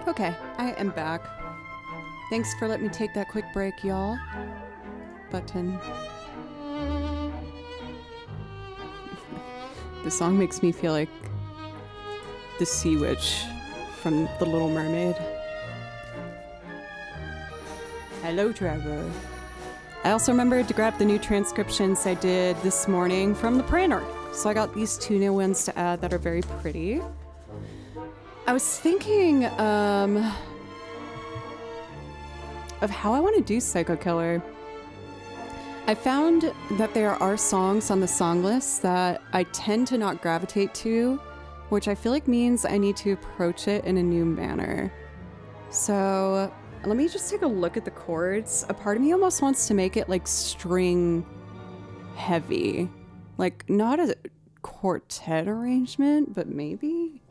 Okay, I am back. Thanks for letting me take that quick break, y'all. Button. The song makes me feel like the sea witch from The Little Mermaid. Hello, Trevor. I also remembered to grab the new transcriptions I did this morning from the printer. So I got these 2 new ones to add that are very pretty. I was thinking of how I want to do Psycho Killer. I found that there are songs on the song list that I tend to not gravitate to, which I feel like means I need to approach it in a new manner. So let me just take a look at the chords. A part of me almost wants to make it like string heavy. Like not a quartet arrangement, but maybe?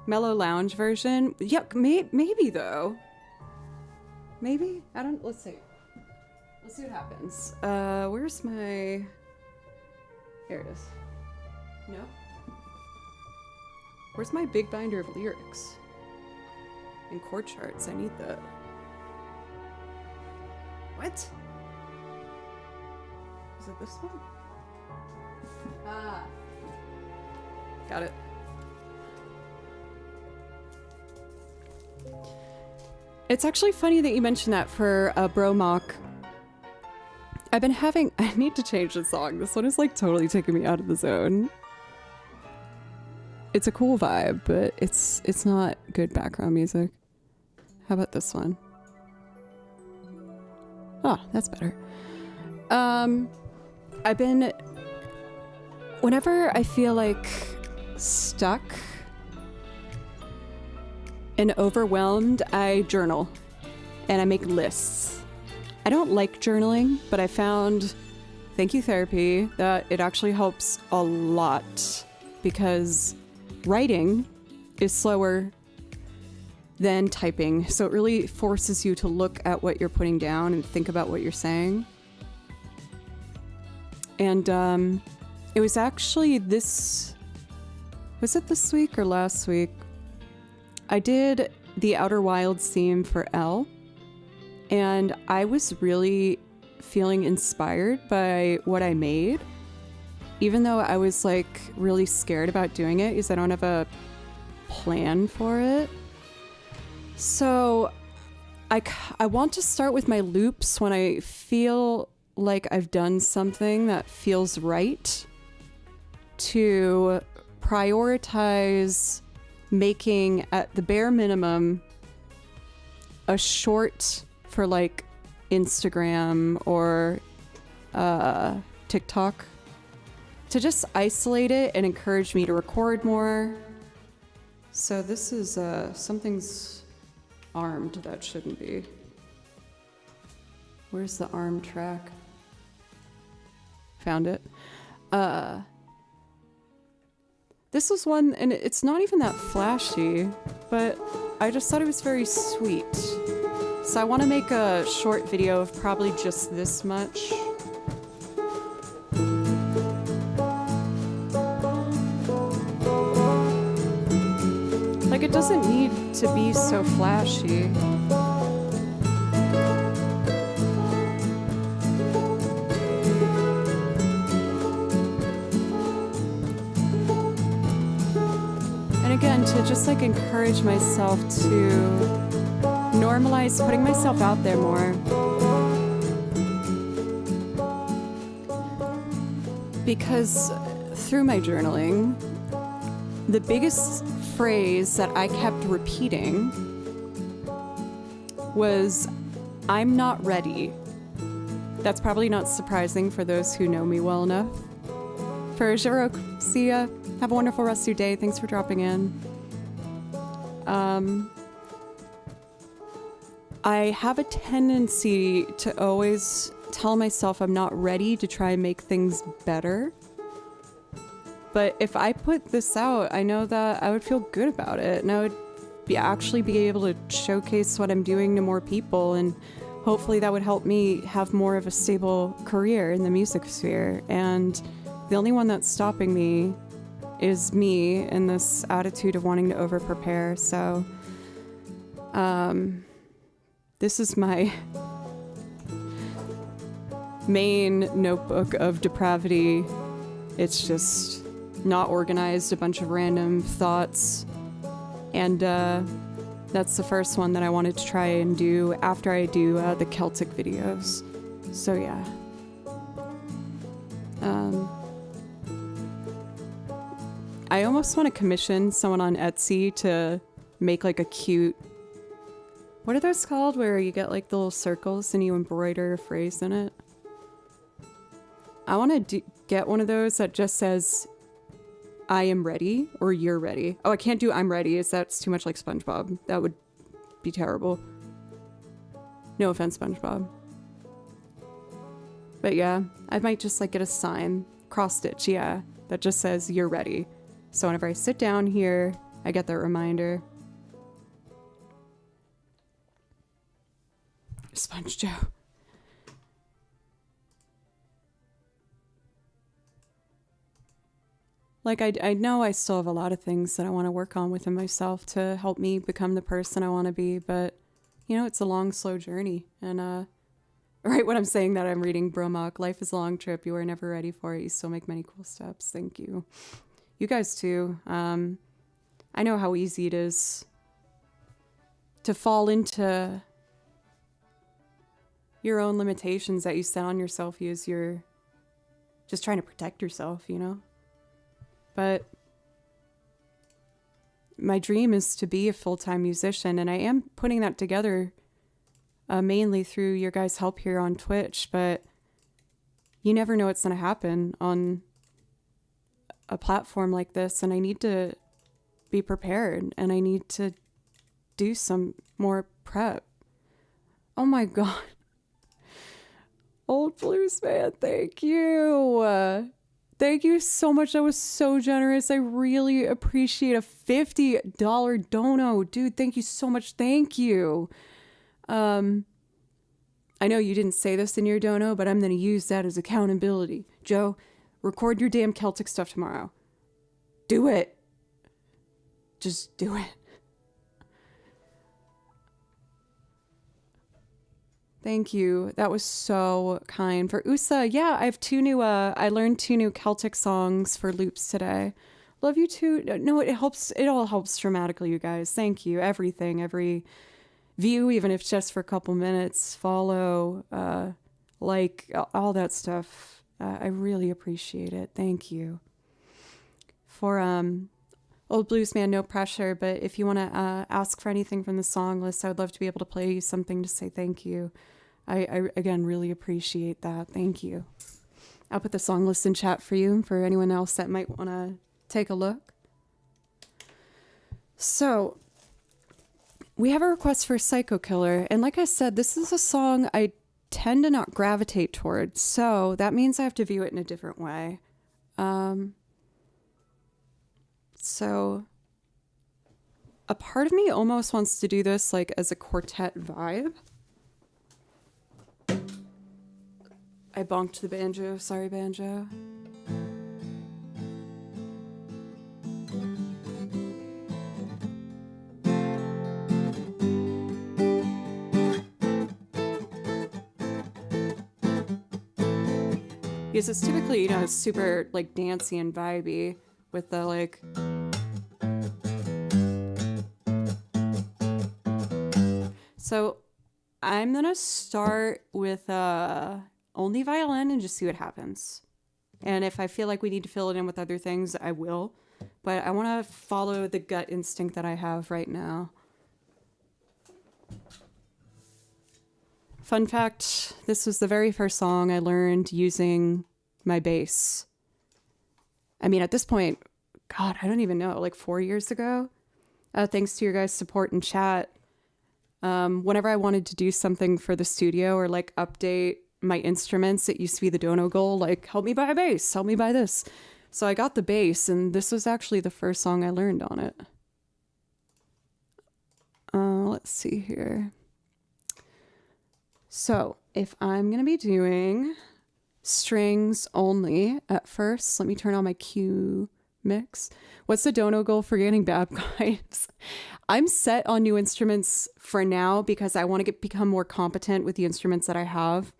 Mellow lounge version. Yeah, maybe though. Maybe? Let's see. Let's see what happens. Where's my... Here it is. No? Where's my big binder of lyrics? And chord charts, I need that. What? Is it this one? Ah. Got it. It's actually funny that you mentioned that for Bro Mock. I need to change the song. This one is like totally taking me out of the zone. It's a cool vibe, but it's not good background music. How about this one? Oh, that's better. Whenever I feel like stuck and overwhelmed, I journal and I make lists. I don't like journaling, but I found, thank you therapy, that it actually helps a lot because writing is slower than typing. So it really forces you to look at what you're putting down and think about what you're saying. And it was actually was it this week or last week? I did the Outer Wilds theme for Elle, and I was really feeling inspired by what I made, even though I was like really scared about doing it because I don't have a plan for it. So I want to start with my loops when I feel like I've done something that feels right, to prioritize making at the bare minimum a short for like Instagram or TikTok to just isolate it and encourage me to record more. So this is something's armed that shouldn't be. Where's the arm track? Found it. This was one, and it's not even that flashy, but I just thought it was very sweet. So I want to make a short video of probably just this much. Like, it doesn't need to be so flashy. And again, to just like encourage myself to normalize putting myself out there more. Because through my journaling, the biggest phrase that I kept repeating was, "I'm not ready." That's probably not surprising for those who know me well enough. For Jirok, see ya. Have a wonderful rest of your day. Thanks for dropping in. I have a tendency to always tell myself I'm not ready to try and make things better. But if I put this out, I know that I would feel good about it, and I would actually be able to showcase what I'm doing to more people, and hopefully that would help me have more of a stable career in the music sphere. And the only one that's stopping me is me in this attitude of wanting to over prepare. So this is my main notebook of depravity. It's just not organized, a bunch of random thoughts. And that's the first one that I wanted to try and do after I do the Celtic videos. So yeah. I almost want to commission someone on Etsy to make like a cute, what are those called, where you get like the little circles and you embroider a phrase in it? I want to get one of those that just says, I am ready, or you're ready. Oh, I can't do I'm ready, that's too much like SpongeBob. That would be terrible. No offense, SpongeBob. But yeah, I might just like get a sign, cross stitch, yeah, that just says you're ready. So whenever I sit down here, I get that reminder. Sponge Joe. Like, I know I still have a lot of things that I want to work on within myself to help me become the person I want to be, but, you know, it's a long, slow journey. And, right when I'm saying that, I'm reading Bromok. Life is a long trip. You are never ready for it. You still make many cool steps. Thank you. You guys, too. I know how easy it is to fall into your own limitations that you set on yourself as you're just trying to protect yourself, you know? But my dream is to be a full-time musician, and I am putting that together mainly through your guys' help here on Twitch, but you never know what's going to happen on a platform like this, and I need to be prepared, and I need to do some more prep. Oh my God. Old Blues Man, thank you. Thank you so much. That was so generous. I really appreciate a $50 dono. Dude, thank you so much. Thank you. I know you didn't say this in your dono, but I'm going to use that as accountability. Joe, record your damn Celtic stuff tomorrow. Do it. Just do it. Thank you. That was so kind. For Usa, yeah, I have I learned 2 new Celtic songs for loops today. Love you too. No, it all helps dramatically, you guys. Thank you. Everything, every view, even if it's just for a couple minutes, follow, like, all that stuff. I really appreciate it. Thank you. For, Old Blues Man, no pressure, but if you want to ask for anything from the song list, I would love to be able to play you something to say thank you. I again, really appreciate that. Thank you. I'll put the song list in chat for you, for anyone else that might want to take a look. So, we have a request for Psycho Killer, and like I said, this is a song I tend to not gravitate towards, so that means I have to view it in a different way. So a part of me almost wants to do this like as a quartet vibe. I bonked the banjo. Sorry, banjo. Because it's typically, you know, super like dancey and vibey with the like. So I'm gonna start with only violin and just see what happens. And if I feel like we need to fill it in with other things, I will. But I want to follow the gut instinct that I have right now. Fun fact, this was the very first song I learned using my bass. I mean, at this point, God, I don't even know, like 4 years ago. Thanks to your guys' support in chat. Whenever I wanted to do something for the studio or like update my instruments, it used to be the dono goal, like, help me buy a bass, help me buy this. So I got the bass, and this was actually the first song I learned on it. Let's see here. So if I'm going to be doing strings only at first, let me turn on my cue mix. What's the dono goal for getting bad guys? I'm set on new instruments for now because I want to become more competent with the instruments that I have.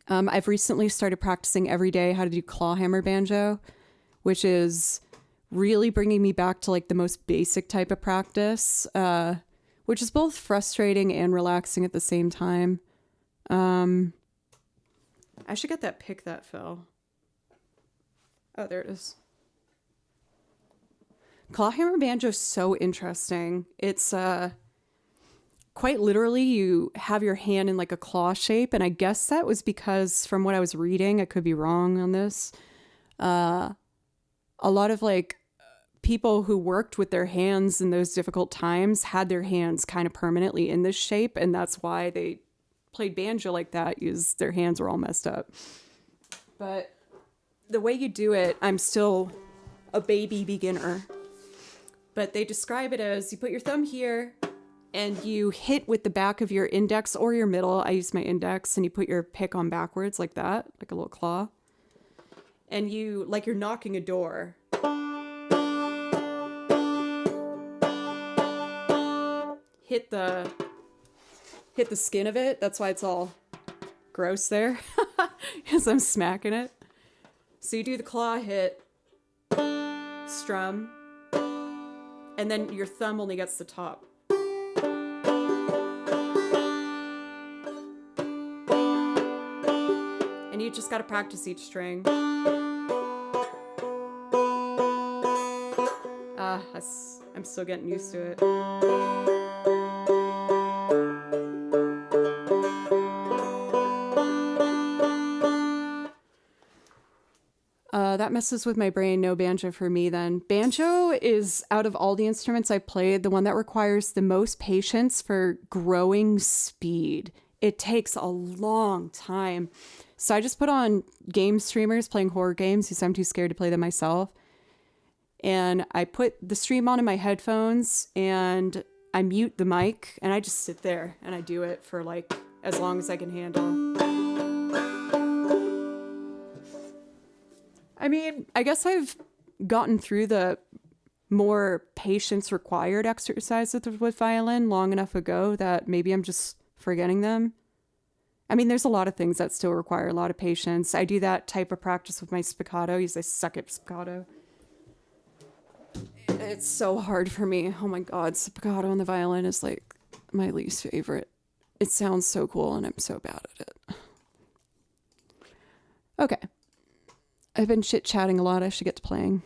I've recently started practicing every day how to do clawhammer banjo, which is really bringing me back to like the most basic type of practice, which is both frustrating and relaxing at the same time. I should get that pick that fell. Oh, there it is. Clawhammer banjo is so interesting. It's quite literally you have your hand in like a claw shape, and I guess that was because from what I was reading, I could be wrong on this, a lot of like people who worked with their hands in those difficult times had their hands kind of permanently in this shape, and that's why they played banjo like that, is their hands were all messed up. But the way you do it, I'm still a baby beginner, but they describe it as you put your thumb here and you hit with the back of your index or your middle. I use my index, and you put your pick on backwards like that, like a little claw. And you, like you're knocking a door. Hit the skin of it. That's why it's all gross there, because I'm smacking it. So you do the claw hit, strum, and then your thumb only gets the top. And you just got to practice each string. I'm still getting used to it. That messes with my brain. No banjo for me then. Banjo is, out of all the instruments I played, the one that requires the most patience for growing speed. It takes a long time. So I just put on game streamers playing horror games because I'm too scared to play them myself. And I put the stream on in my headphones and I mute the mic and I just sit there and I do it for like as long as I can handle. I mean, I guess I've gotten through the more patience required exercises with violin long enough ago that maybe I'm just forgetting them. I mean, there's a lot of things that still require a lot of patience. I do that type of practice with my spiccato because I suck at spiccato. It's so hard for me. Oh my God, spiccato on the violin is like my least favorite. It sounds so cool and I'm so bad at it. Okay. I've been chit-chatting a lot. I should get to playing.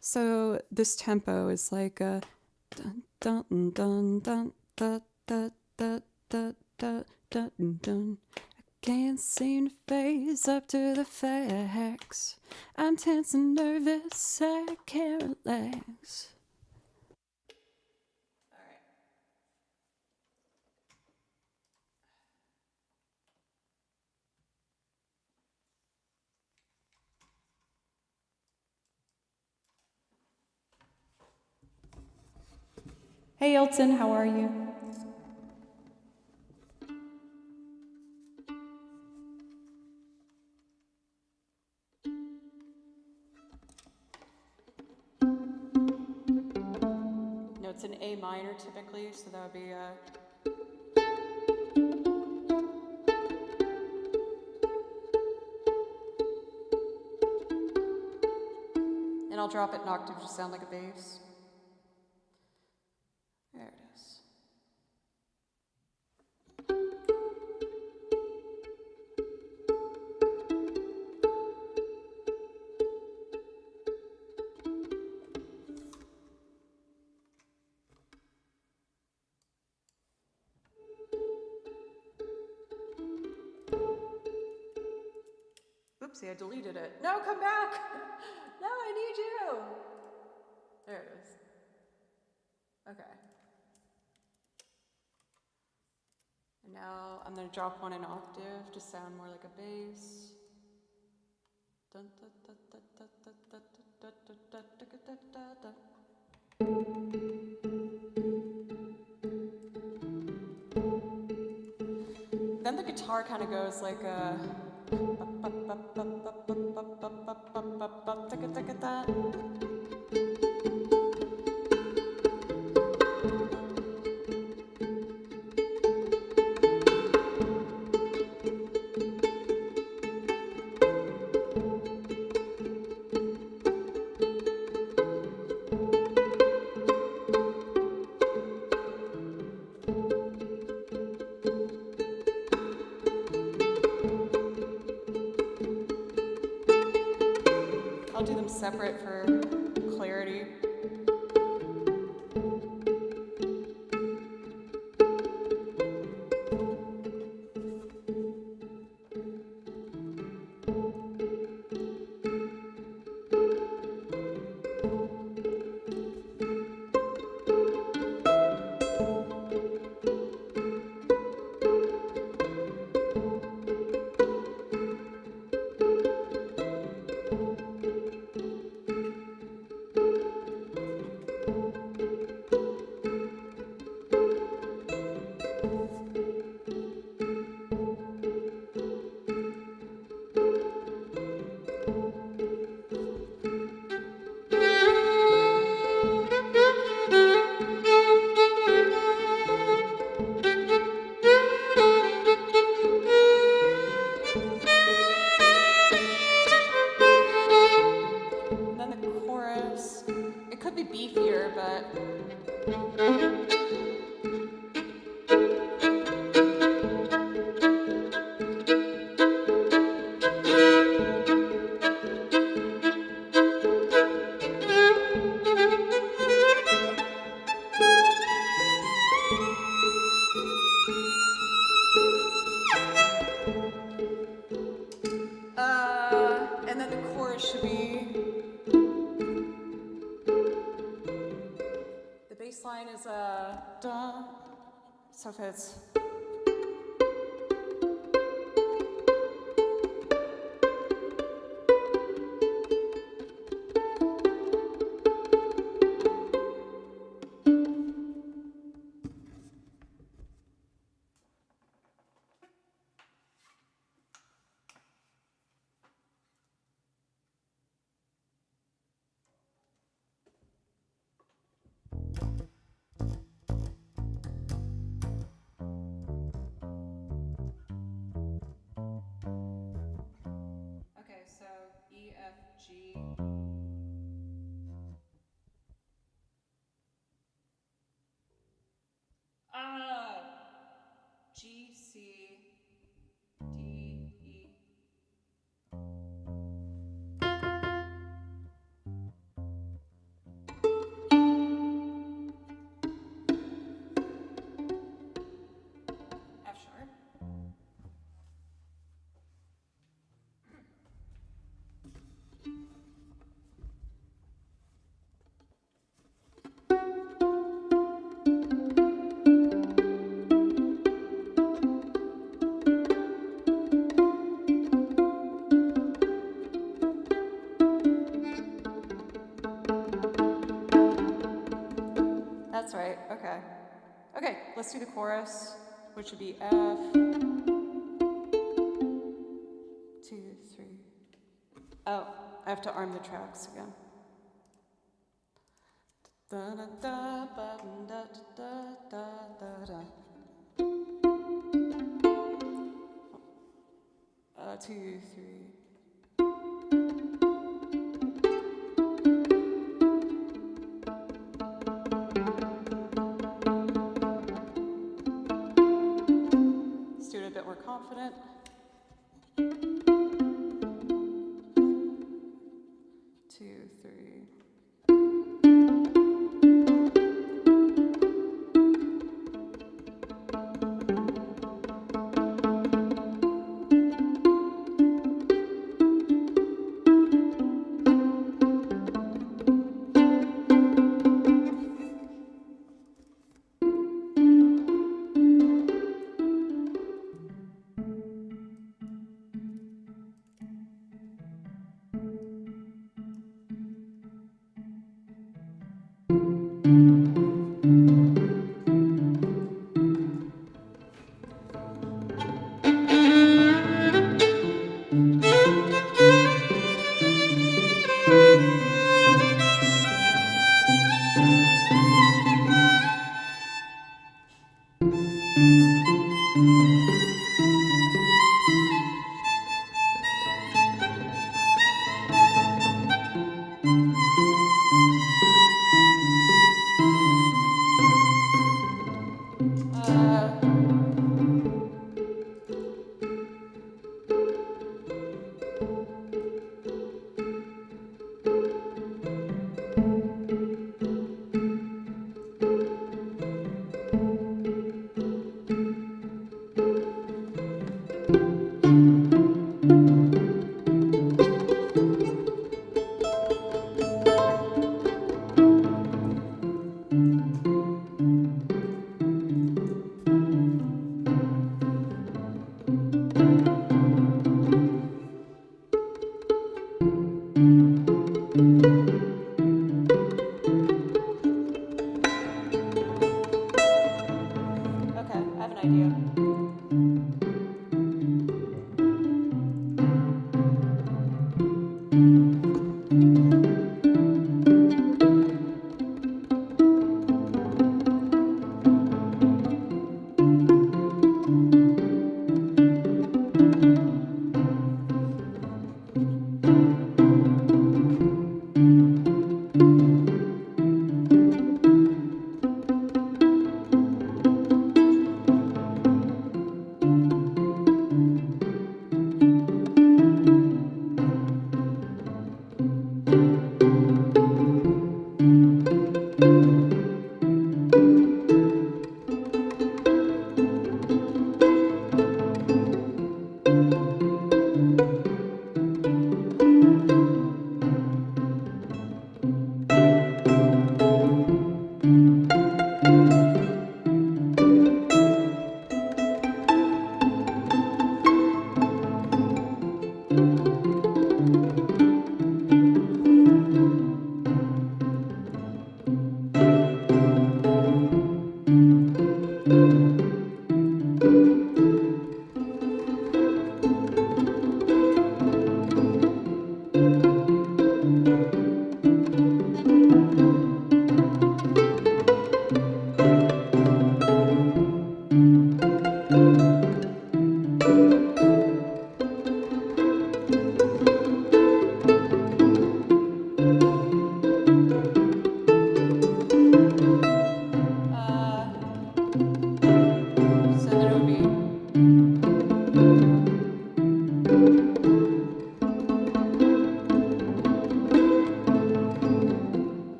So this tempo is like a dun dun dun dun dun dun dun dun dun dun dun. I can't seem to face up to the facts. I'm tense and nervous. I can't relax. Hey Elton, how are you? No, it's an A minor typically, so that would be and I'll drop it an octave to sound like a bass. There it is. Oopsie, I deleted it. No, come back! No, I need you! There it is. Okay. And now I'm going to drop one an octave to sound more like a bass. Dun, dun, dun, dun, dun, dun, dun, dun, dun, dun, dun, dun, dun, dun. Then the guitar kind of goes like a I'll do them separate for clarity. Beefier, but and then the chorus should be, the bass line is da, so if it's so E, F, G. G, C, D, E. F sharp. That's right, okay. Okay, let's do the chorus, which would be F, 2, 3. Oh, I have to arm the tracks again. Da da da ba da da da da da. 2, 3. Confident. 2, 3.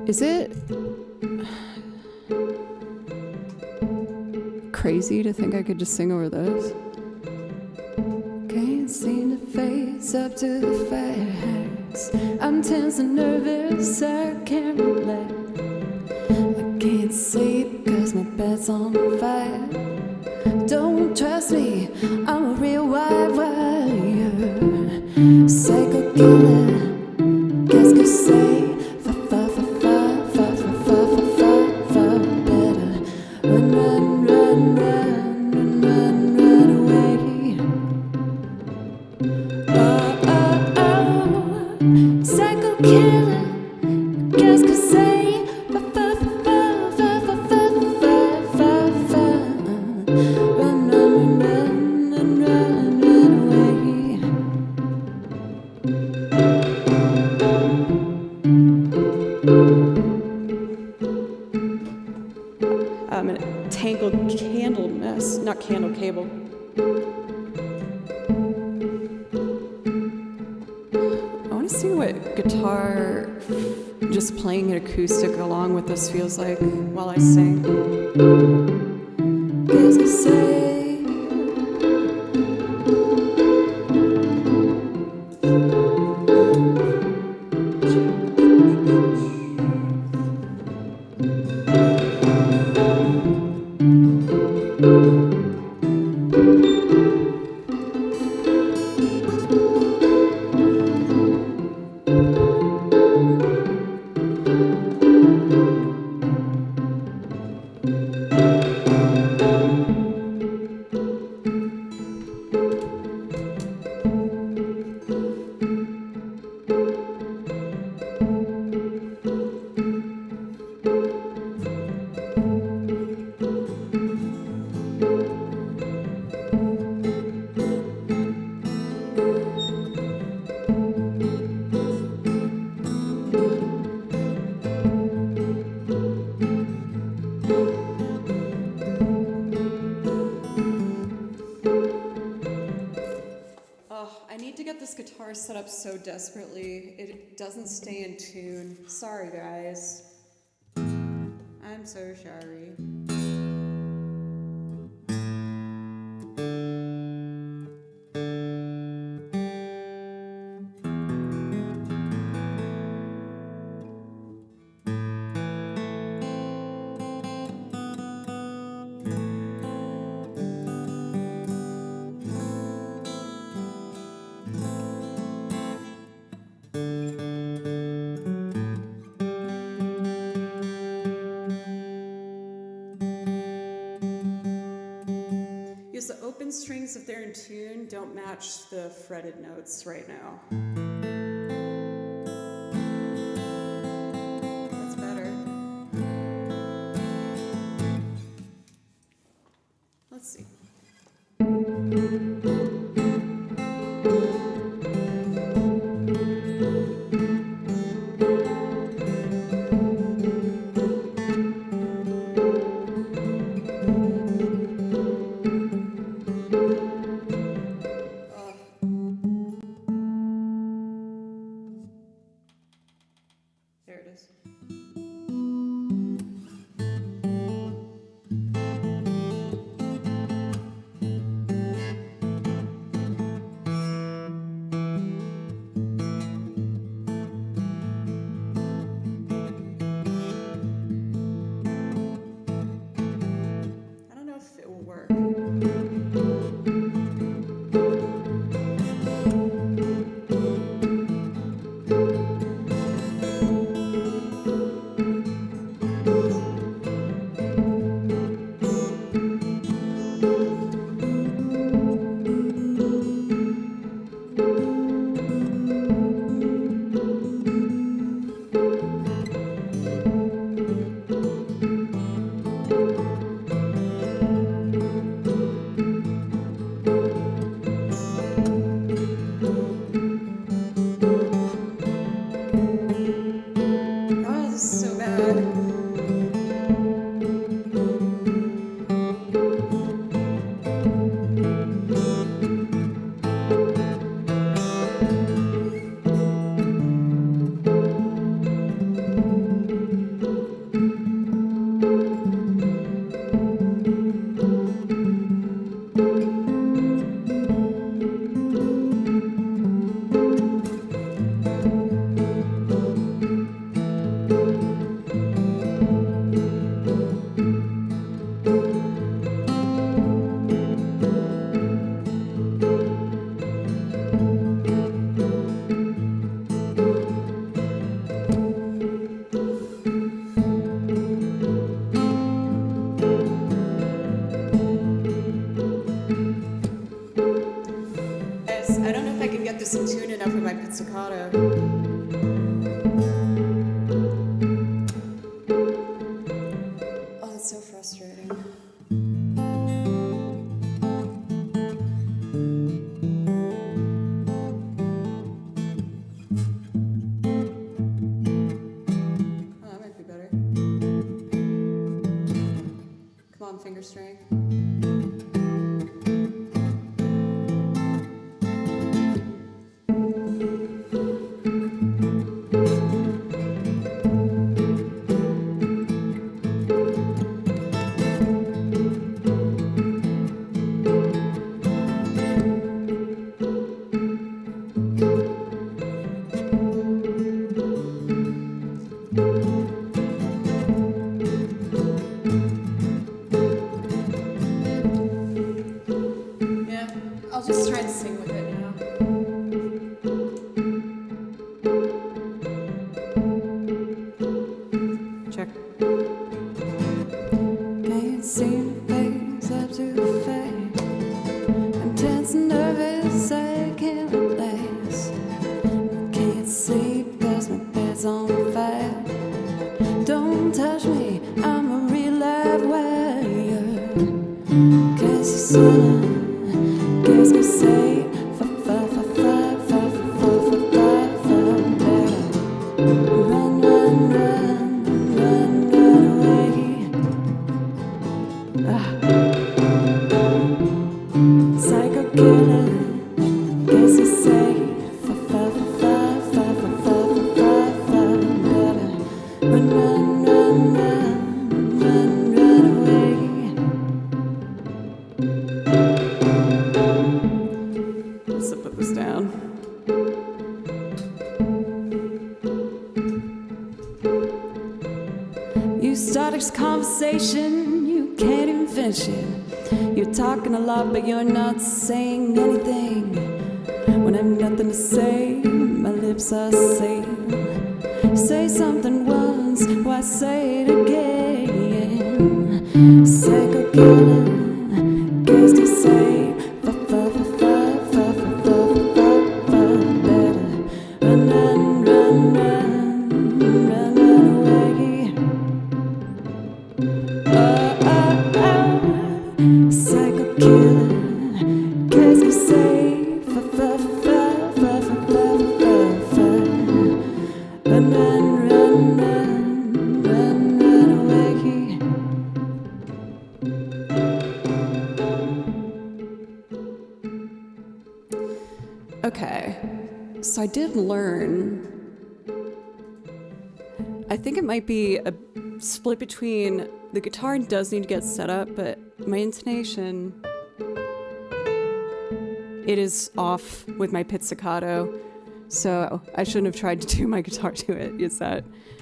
Is it crazy to think I could just sing over this? Can't seem to face up to the facts. I'm tense and nervous, I can't relate. I can't sleep cause my bed's on fire. Don't trust me, I'm a real wild wire. Psycho killer, qu'est-ce que c'est? Better run, run, run, run, run, run, run away. Oh, oh, oh, psycho killer, qu'est-ce que c'est? Run, run, run, run, run, run away. I'm in a tangled candle mess, not candle cable. I want to see what guitar, just playing an acoustic along with this feels like while I sing. Qu'est-ce que c'est? I need to get this guitar set up so desperately. It doesn't stay in tune. Sorry, guys. I'm so sorry. Because the open strings, if they're in tune, don't match the fretted notes right now. That's better. Let's see. There it is. I don't know if it will work. finger string. I'll just try to sing with it now. Check. Can't seem to face up to the face. I'm tense and nervous, I can't relax. Can't sleep 'cause my bed's on fire. Don't touch me, I'm a real live wire. 'Cause the sun gives me say run, run, run, run, run away. Psycho killer, guess you say run, run, run, run, run, run away. Let's put this down. You start a conversation, you can't even finish it. You're talking a lot, but you're not saying anything. When I have nothing to say, my lips are saying, say something once, why say it again? Psycho killer, guess to say run, run, run, run, run, run away. Psycho killer, guess you say run, run, run, run, run, run away. Okay, so I did learn. I think it might be a split between the guitar does need to get set up, but my intonation, it is off with my pizzicato, so I shouldn't have tried to do my guitar to it.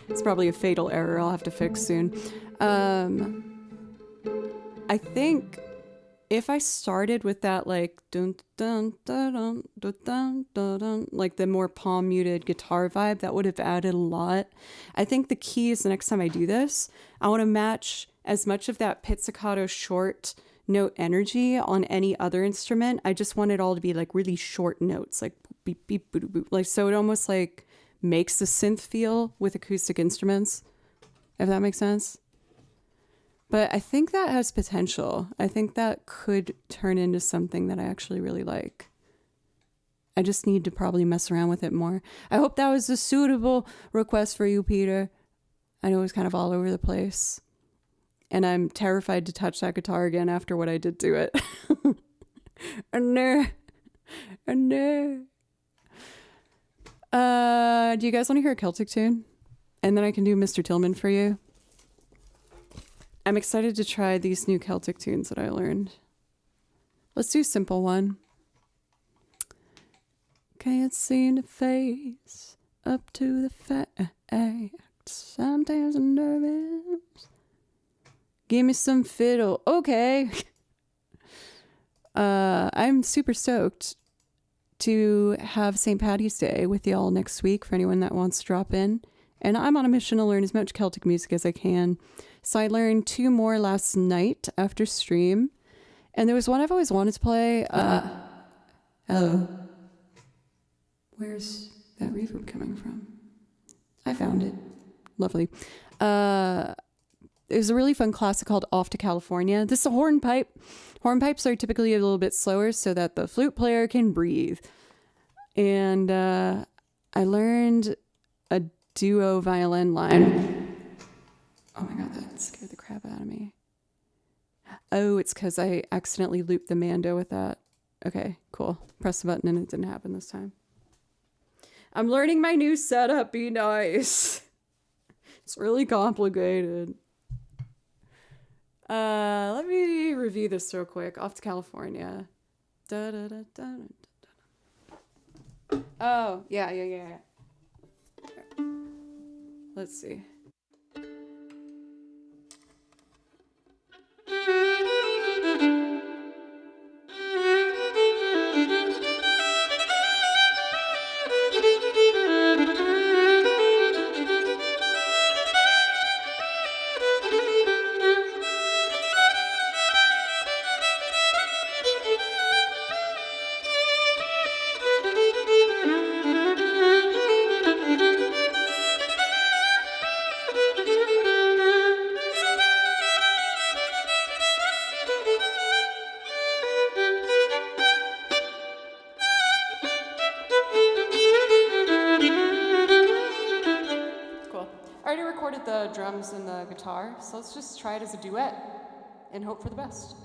It's probably a fatal error I'll have to fix soon. I think if I started with that like dun dun dun dun dun dun dun dun, like the more palm muted guitar vibe, that would have added a lot. I think the key is the next time I do this, I want to match as much of that pizzicato short note energy on any other instrument. I just want it all to be like really short notes, like beep beep boop boop, like so it almost like makes the synth feel with acoustic instruments, if that makes sense. But I think that has potential. I think that could turn into something that I actually really like. I just need to probably mess around with it more. I hope that was a suitable request for you, Peter. I know it was kind of all over the place. And I'm terrified to touch that guitar again after what I did to it. No. Do you guys want to hear a Celtic tune? And then I can do Mr. Tillman for you. I'm excited to try these new Celtic tunes that I learned. Let's do a simple one. Can't seem to face up to the fact. Sometimes I'm nervous. Give me some fiddle. Okay. I'm super stoked to have St. Paddy's Day with y'all next week for anyone that wants to drop in. And I'm on a mission to learn as much Celtic music as I can. So I learned 2 more last night after stream. And there was one I've always wanted to play. Hello. Where's that reverb coming from? I found it. Lovely. There's a really fun classic called Off to California. This is a hornpipe. Hornpipes are typically a little bit slower so that the flute player can breathe. And I learned a duo violin line. Oh my god, that scared the crap out of me. Oh, it's because I accidentally looped the Mando with that. Okay, cool. Press the button and it didn't happen this time. I'm learning my new setup. Be nice. It's really complicated. Let me review this real quick. Off to California. Oh, yeah. Let's see. I already recorded the drums and the guitar, so let's just try it as a duet and hope for the best.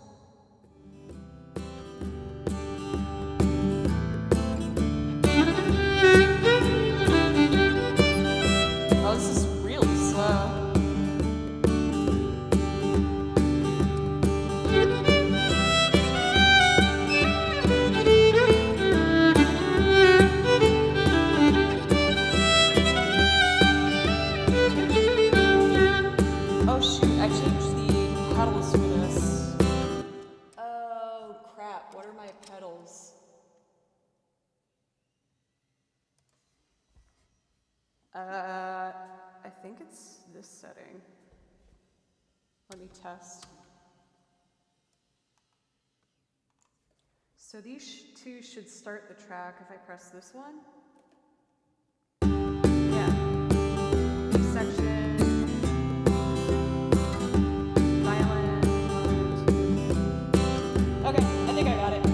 Oh, this is really slow. Oh shoot, I changed the pedals for this. Oh crap, what are my pedals? I think it's this setting. Let me test. So these two should start the track if I press this one. Yeah. Section. Violin. Okay, I think I got it.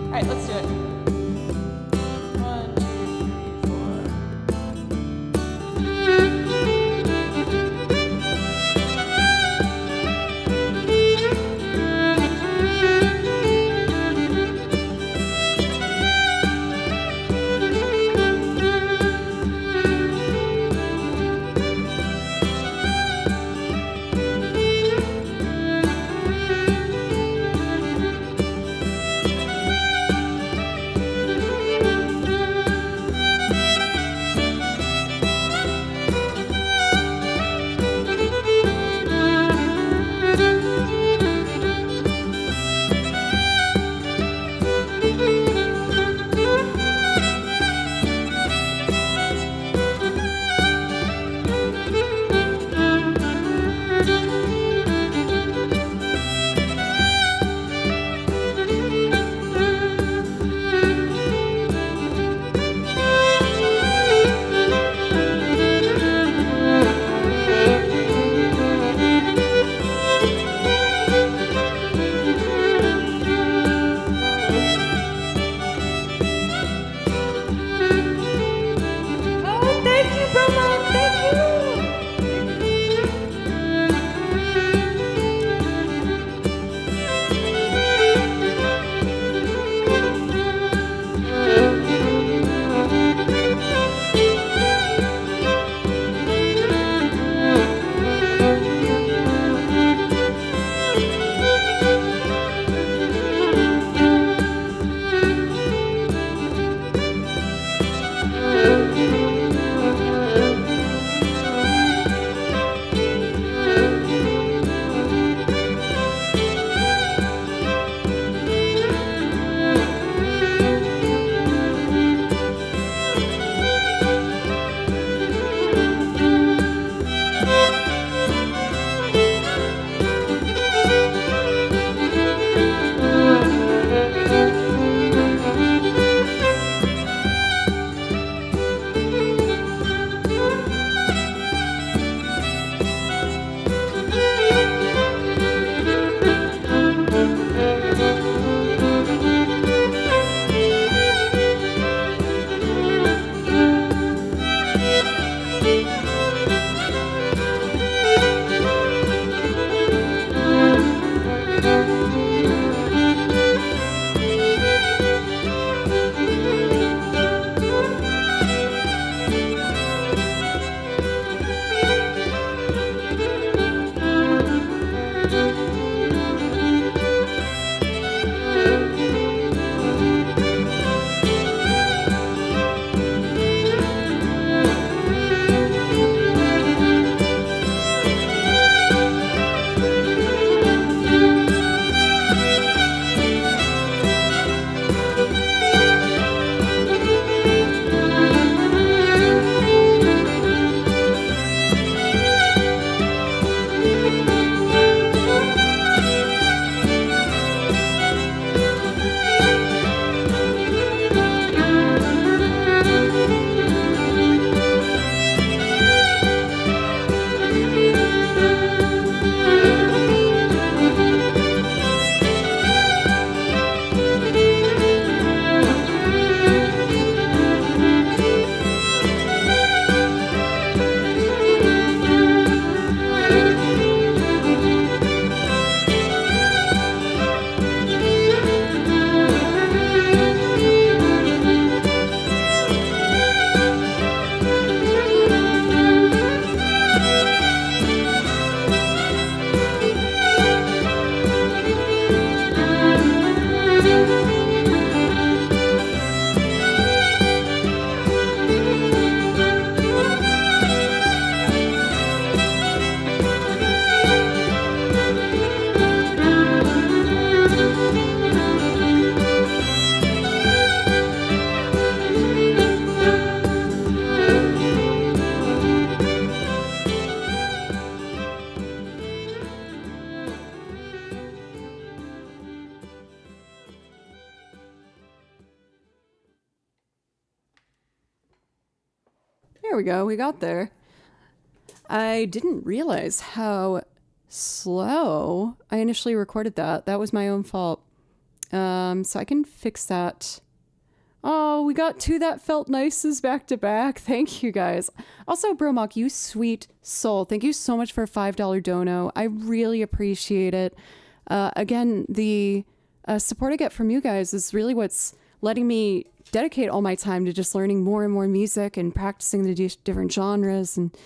Alright, let's do it. 1, 2, 3, 4. There we go. We got there. I didn't realize how slow I initially recorded that. That was my own fault. So I can fix that. Oh, we got two that felt nices back to back. Thank you guys. Also, Bromok, you sweet soul. Thank you so much for a $5 dono. I really appreciate it. Again, the support I get from you guys is really what's letting me dedicate all my time to just learning more and more music and practicing the different genres and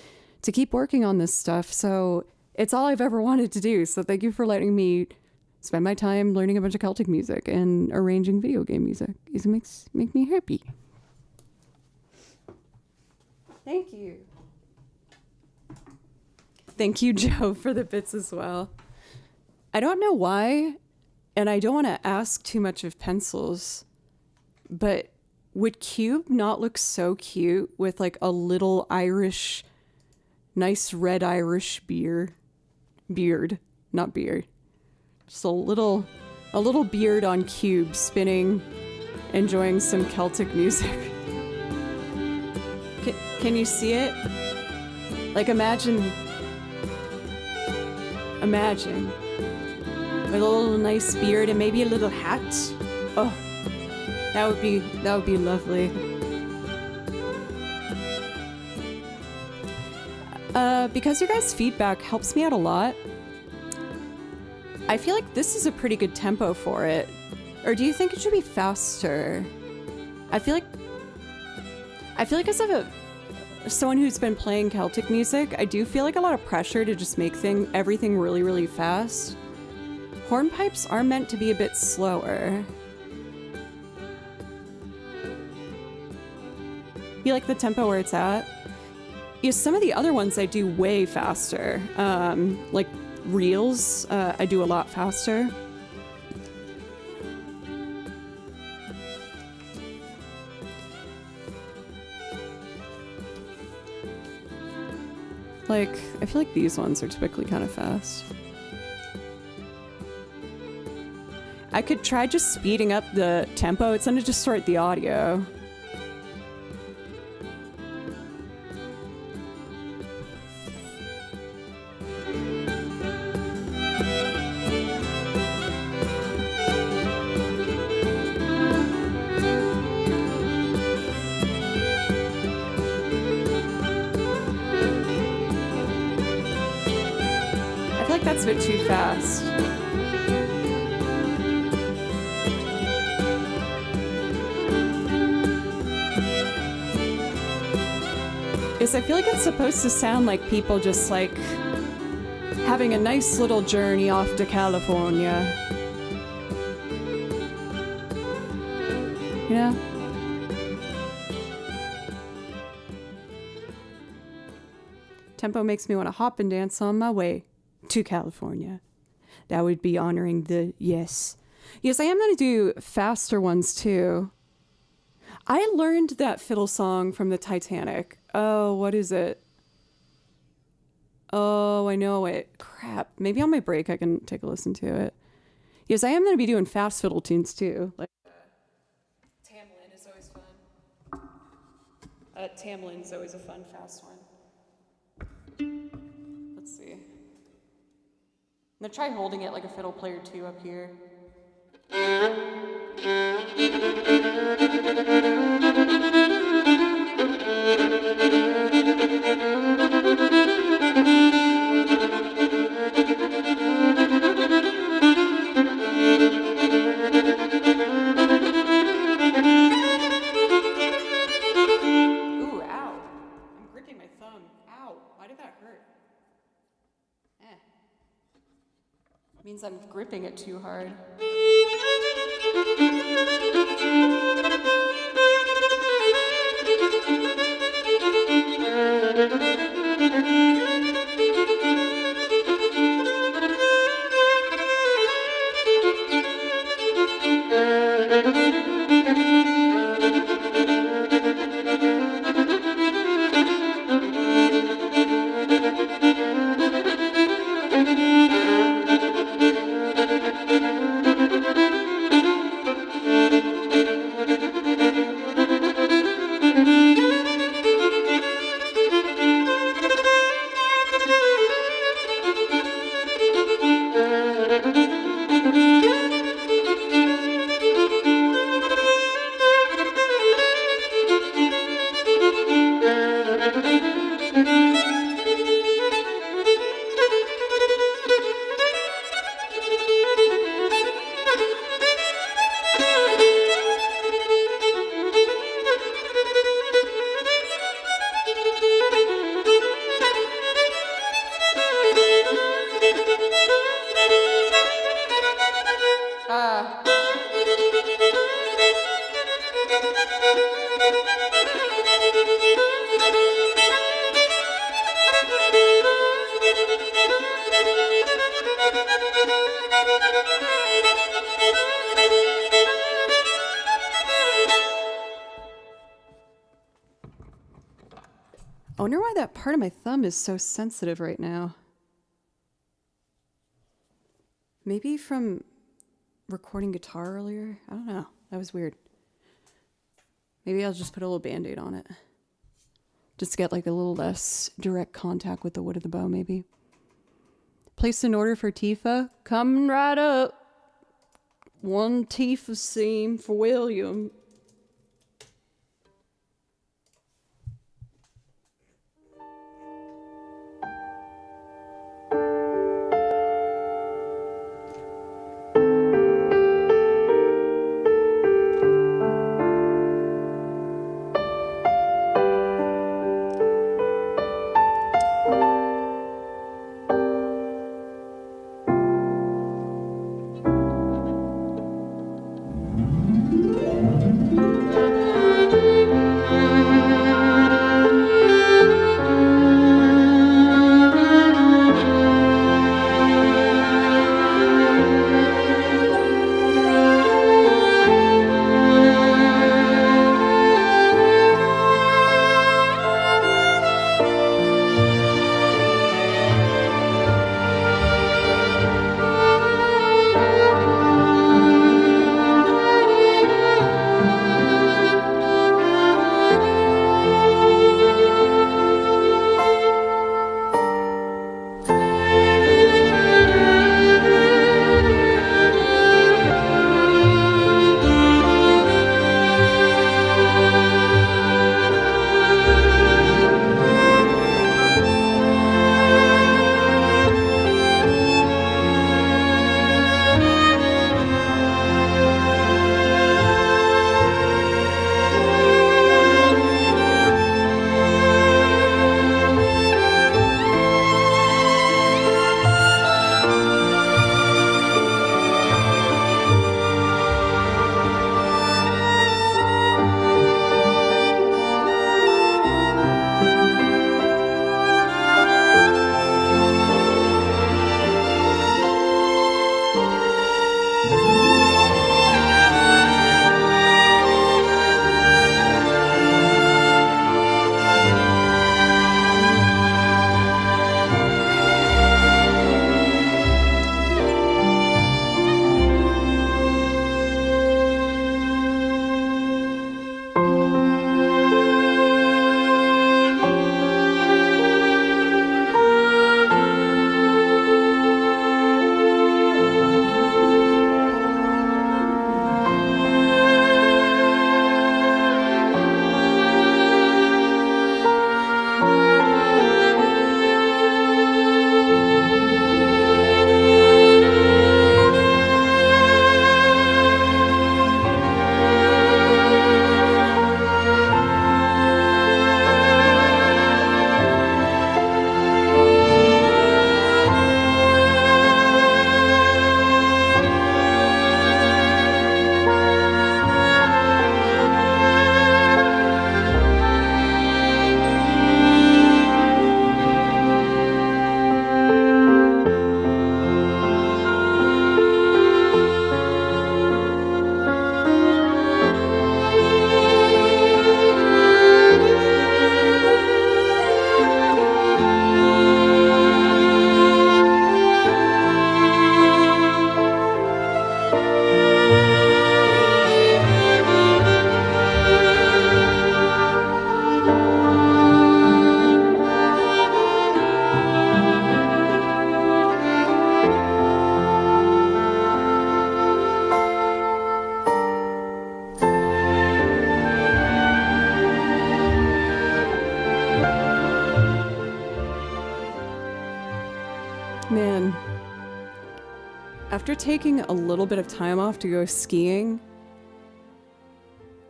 to keep working on this stuff. So it's all I've ever wanted to do. So thank you for letting me spend my time learning a bunch of Celtic music and arranging video game music. It makes me happy. Thank you. Thank you, Joe, for the bits as well. I don't know why, and I don't want to ask too much of pencils, but would Cube not look so cute with like a little Irish, nice red Irish beard, not beard, just a little beard on Cube spinning, enjoying some Celtic music. Can you see it? Like imagine with a little nice beard and maybe a little hat. Oh, that would be lovely. Because your guys' feedback helps me out a lot, I feel like this is a pretty good tempo for it. Or do you think it should be faster? I feel like as someone who's been playing Celtic music, I do feel like a lot of pressure to just make everything really, really fast. Hornpipes are meant to be a bit slower. You like the tempo where it's at? Yeah, some of the other ones I do way faster. Like reels, I do a lot faster. Like, I feel like these ones are typically kind of fast. I could try just speeding up the tempo. It's gonna distort the audio. That's a bit too fast. Yes, I feel like it's supposed to sound like people just like having a nice little journey off to California. You know? Tempo makes me want to hop and dance on my way to California. That would be honoring the yes. Yes, I am going to do faster ones too. I learned that fiddle song from the Titanic. Oh, what is it? Oh, I know it. Crap. Maybe on my break I can take a listen to it. Yes, I am going to be doing fast fiddle tunes too. Like Tamlin is always fun. Tamlin is always a fun, fast one. Let's see. I'm gonna try holding it like a fiddle player too up here. Ooh, ow. I'm gripping my thumb. Ow, why did that hurt? Means I'm gripping it too hard. I wonder why that part of my thumb is so sensitive right now. Maybe from recording guitar earlier? I don't know. That was weird. Maybe I'll just put a little Band-Aid on it. Just to get like a little less direct contact with the wood of the bow, maybe. Place an order for Tifa. Coming right up. One Tifa seam for William. Man, after taking a little bit of time off to go skiing,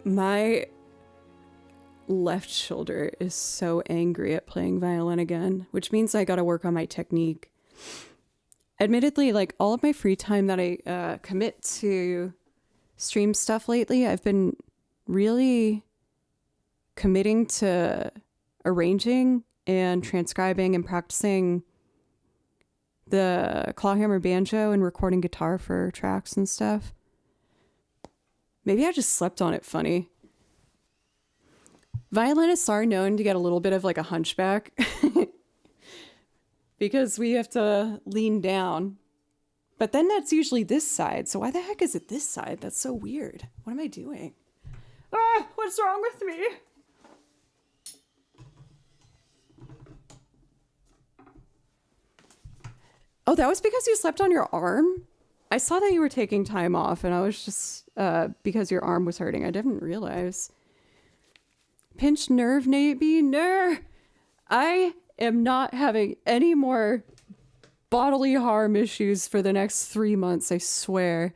my left shoulder is so angry at playing violin again, which means I gotta work on my technique. admittedly, like all of my free time that I commit to stream stuff lately, I've been really committing to arranging and transcribing and practicing the clawhammer banjo and recording guitar for tracks and stuff. Maybe I just slept on it funny. Violinists are known to get a little bit of like a hunchback because we have to lean down. But then that's usually this side. So why the heck is it this side? That's so weird. What am I doing? Ah, what's wrong with me? Oh, that was because you slept on your arm? I saw that you were taking time off and I was just, because your arm was hurting. I didn't realize. Pinched nerve, maybe? No. I am not having any more bodily harm issues for the next 3 months, I swear.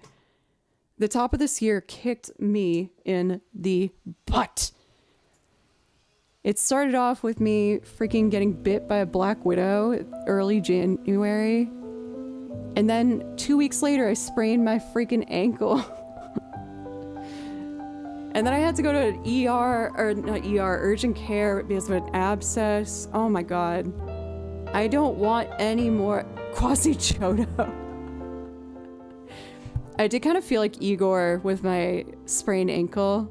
The top of this year kicked me in the butt. It started off with me freaking getting bit by a black widow early January. And then 2 weeks later, I sprained my freaking ankle. And then I had to go to an urgent care because of an abscess. Oh my God. I don't want any more Quasi-Chodo. I did kind of feel like Igor with my sprained ankle.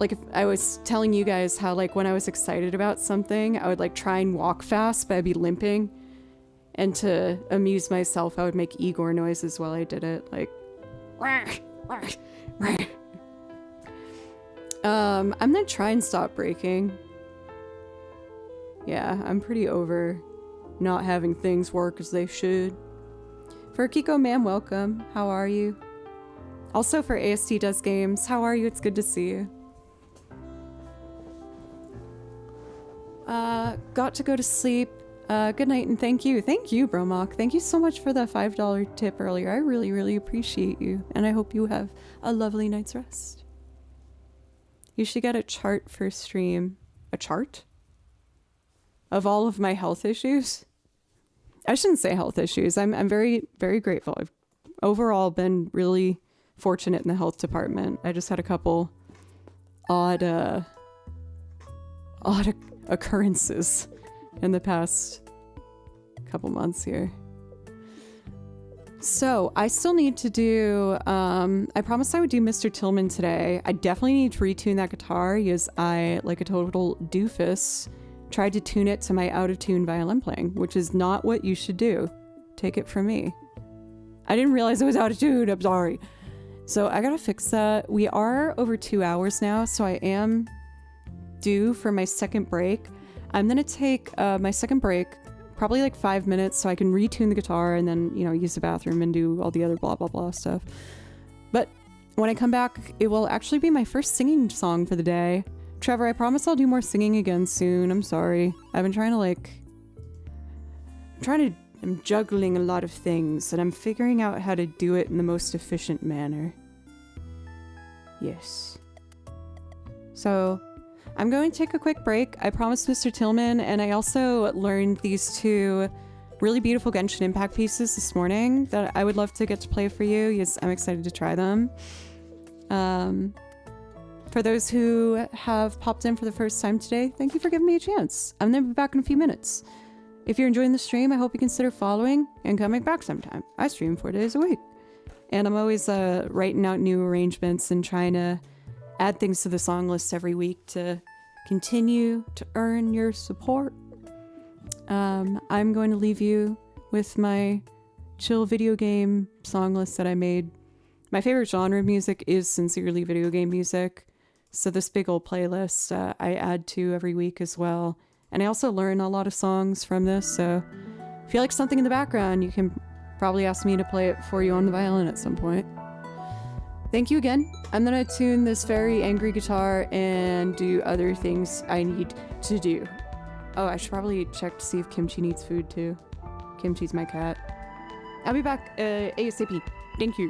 Like if I was telling you guys how like when I was excited about something, I would like try and walk fast, but I'd be limping. And to amuse myself, I would make Igor noises while I did it. Like, I'm gonna try and stop breaking. Yeah, I'm pretty over not having things work as they should. For Kiko ma'am, welcome. How are you? Also for AST Does Games, how are you? It's good to see you. Got to go to sleep. Good night and thank you. Thank you, Bromok. Thank you so much for the $5 tip earlier. I really, really appreciate you. And I hope you have a lovely night's rest. You should get a chart for stream. A chart? Of all of my health issues? I shouldn't say health issues. I'm very, very grateful. I've overall been really fortunate in the health department. I just had a couple odd occurrences in the past couple months here. So I still need to do, I promised I would do Mr. Tillman today. I definitely need to retune that guitar because I, like a total doofus, tried to tune it to my out of tune violin playing, which is not what you should do. Take it from me. I didn't realize it was out of tune. I'm sorry. So I gotta fix that. We are over 2 hours now, so I am due for my second break. I'm gonna take my second break, probably like 5 minutes, so I can retune the guitar and then, you know, use the bathroom and do all the other blah, blah, blah stuff. But when I come back, it will actually be my first singing song for the day. Trevor, I promise I'll do more singing again soon. I'm sorry. I've been trying to I'm juggling a lot of things and I'm figuring out how to do it in the most efficient manner. Yes. So I'm going to take a quick break. I promised Mr. Tillman, and I also learned these two really beautiful Genshin Impact pieces this morning that I would love to get to play for you. Yes, I'm excited to try them. For those who have popped in for the first time today, thank you for giving me a chance. I'm going to be back in a few minutes. If you're enjoying the stream, I hope you consider following and coming back sometime. I stream 4 days a week. And I'm always writing out new arrangements and trying to add things to the song list every week to continue to earn your support. I'm going to leave you with my chill video game song list that I made. My favorite genre of music is sincerely video game music. So this big old playlist I add to every week as well. And I also learn a lot of songs from this. So if you like something in the background, you can probably ask me to play it for you on the violin at some point. Thank you again. I'm gonna tune this very angry guitar and do other things I need to do. Oh, I should probably check to see if Kimchi needs food too. Kimchi's my cat. I'll be back ASAP. Thank you.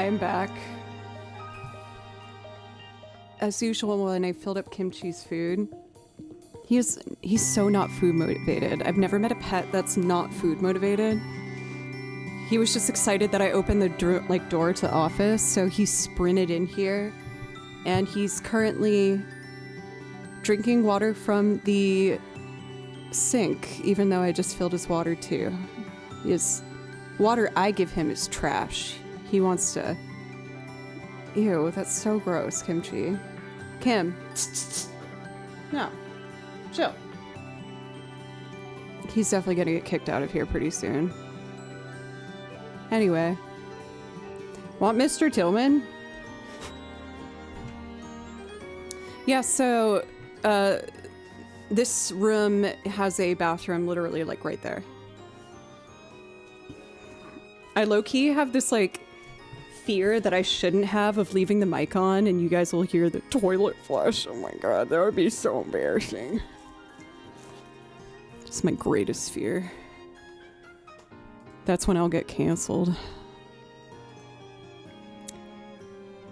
I am back. As usual, when I filled up Kimchi's food, he's so not food motivated. I've never met a pet that's not food motivated. He was just excited that I opened the door to the office, so he sprinted in here, and he's currently drinking water from the sink, even though I just filled his water too. His water I give him is trash. He wants to... Ew, that's so gross, Kimchi. Kim. No. Chill. He's definitely gonna get kicked out of here pretty soon. Anyway. Want Mr. Tillman? Yeah, so, this room has a bathroom literally, like, right there. I low-key have this, like, fear that I shouldn't have of leaving the mic on and you guys will hear the toilet flush. Oh my god, that would be so embarrassing. It's my greatest fear. That's when I'll get canceled.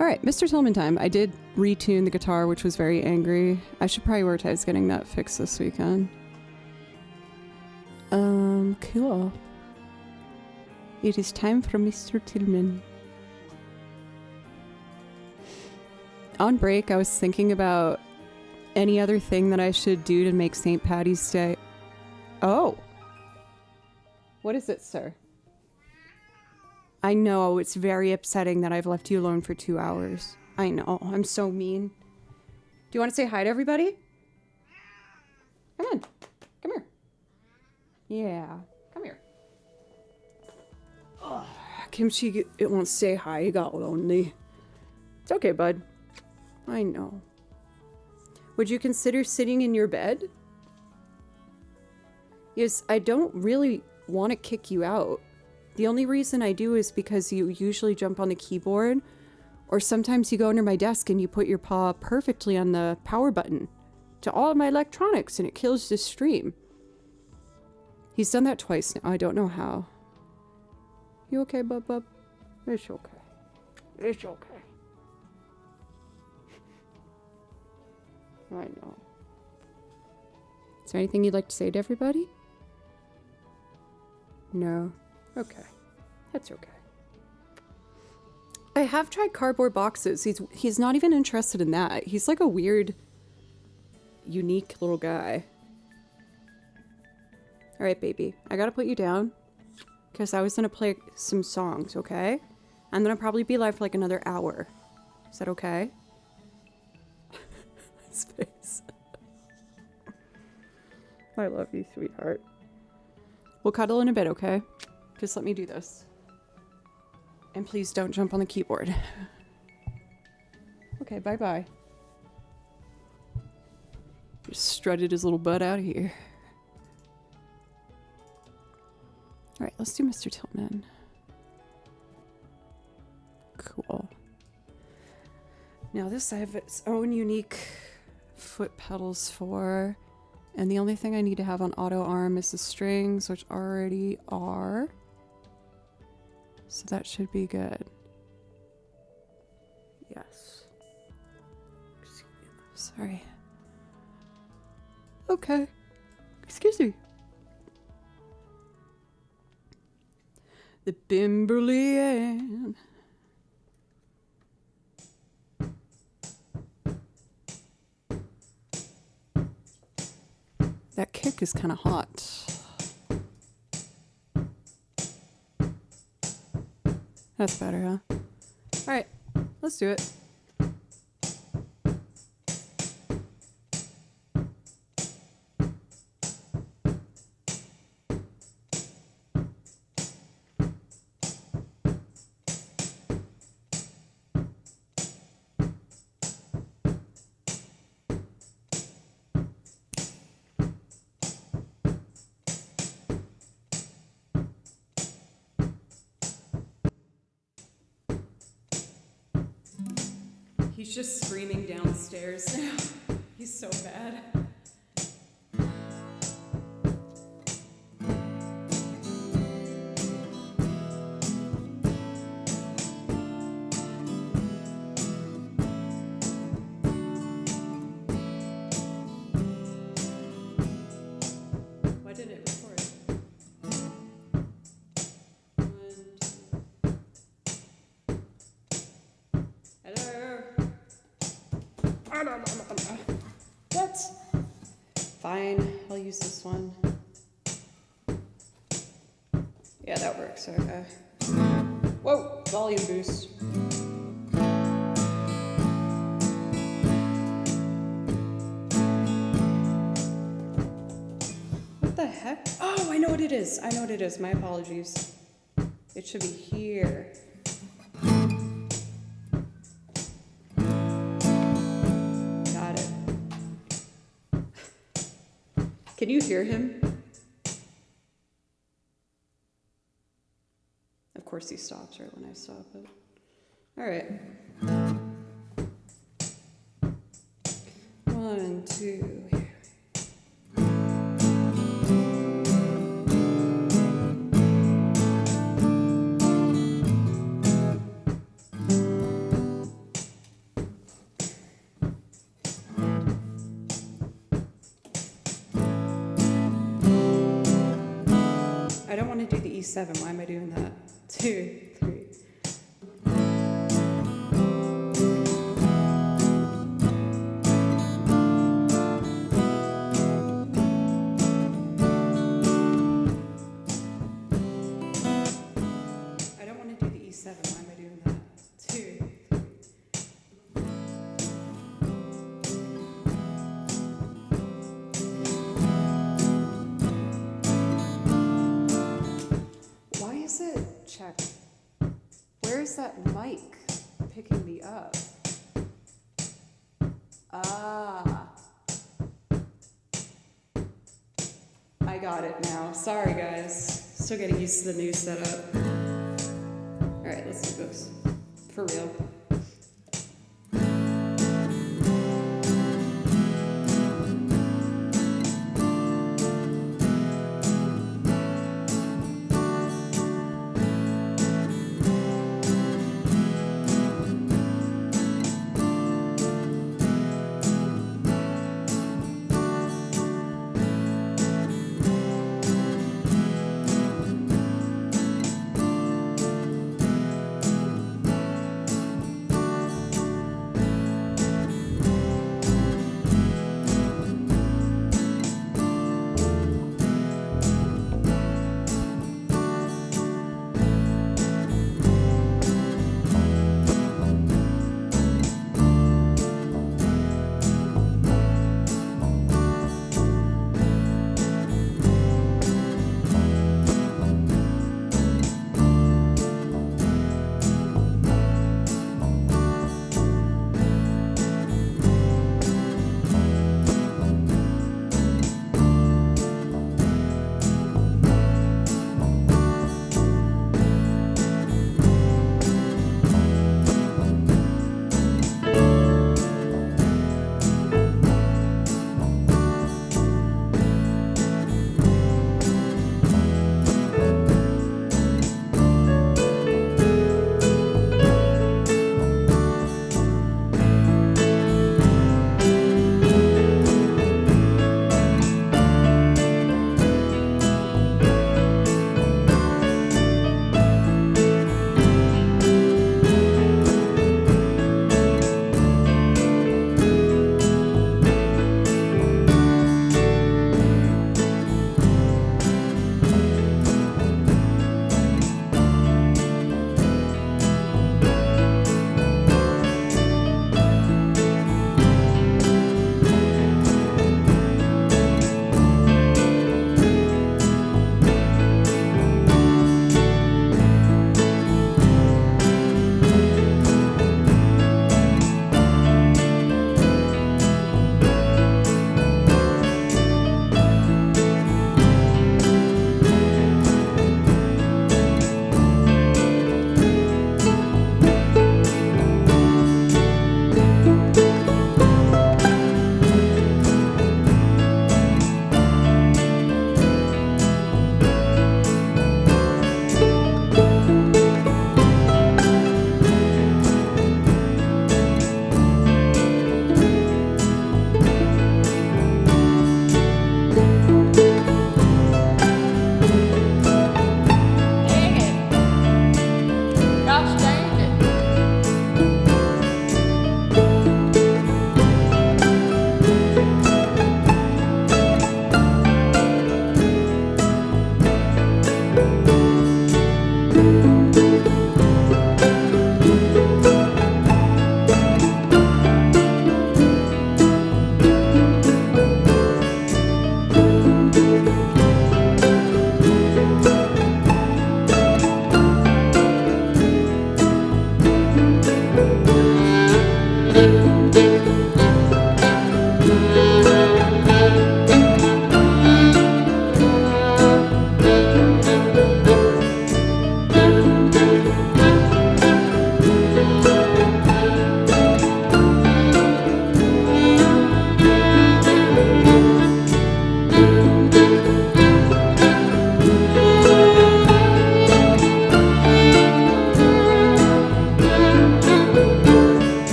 Alright, Mr. Tillman time. I did retune the guitar, which was very angry. I should prioritize getting that fixed this weekend. Cool. It is time for Mr. Tillman. On break, I was thinking about any other thing that I should do to make St. Patty's Day. Oh! What is it, sir? I know, it's very upsetting that I've left you alone for 2 hours. I know, I'm so mean. Do you want to say hi to everybody? Come on. Come here. Yeah, come here. Oh, Kimchi, it won't say hi, he got lonely. It's okay, bud. I know. Would you consider sitting in your bed? Yes, I don't really want to kick you out. The only reason I do is because you usually jump on the keyboard, or sometimes you go under my desk and you put your paw perfectly on the power button to all of my electronics and it kills the stream. He's done that twice now. I don't know how. You okay, bub? It's okay. It's okay. I know. Is there anything you'd like to say to everybody? No. Okay. That's okay. I have tried cardboard boxes. He's not even interested in that. He's like a weird, unique little guy. Alright, baby. I gotta put you down. Because I was gonna play some songs, okay? I'm gonna probably be live for like another hour. Is that okay? His face. I love you, sweetheart. We'll cuddle in a bit, okay? Just let me do this. And please don't jump on the keyboard. Okay, bye-bye. Just strutted his little butt out of here. Alright, let's do Mr. Tillman. Cool. Now this I have its own unique foot pedals for, and the only thing I need to have on auto arm is the strings, which already are. So that should be good. Yes. Sorry. Okay. Excuse me. The Bimberlian. That kick is kind of hot. That's better, huh? Alright, let's do it. He's just screaming downstairs now. He's so bad. What? Fine, I'll use this one. Yeah, that works, okay. Whoa, volume boost. What the heck? Oh, I know what it is. I know what it is. My apologies. It should be here. Got it. Can you hear him? Of course he stops right when I stop it. All right. 1, 2, here. I don't want to do the E7. Why am I doing that? 2, 3. I don't want to do the E7. Why am I doing that? 2, 3. Why is it check? Where is that mic picking me up? Ah. I got it now. Sorry, guys. Still getting used to the new setup. All right, let's do this. For real.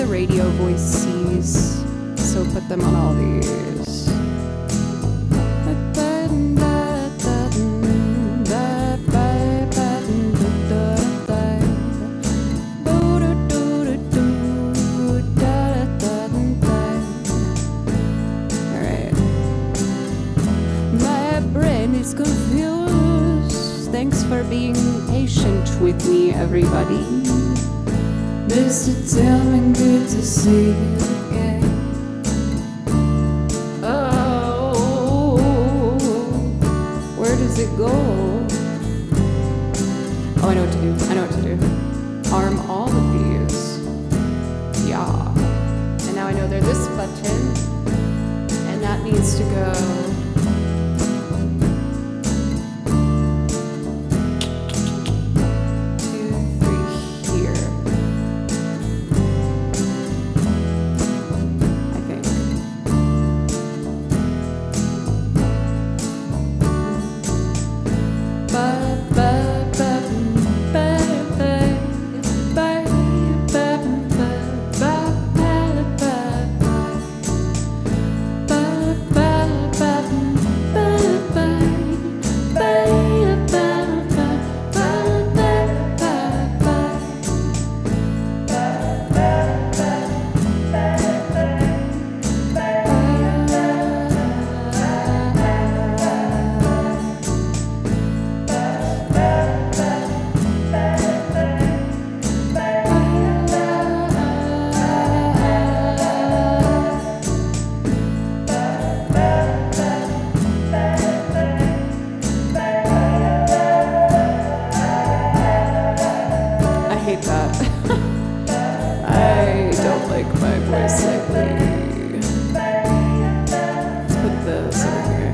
radio voice sees, so put them on all these. Alright. My brain is confused. Thanks for being patient with me, everybody. Mr. Tillman, good to see you again. Oh, where does it go? Oh, I know what to do. I know what to do. Arm all of these. Yeah. And now I know they're this button. And that needs to go. 2, 3 here. I think. I don't like my voice lately. Let's put this over here.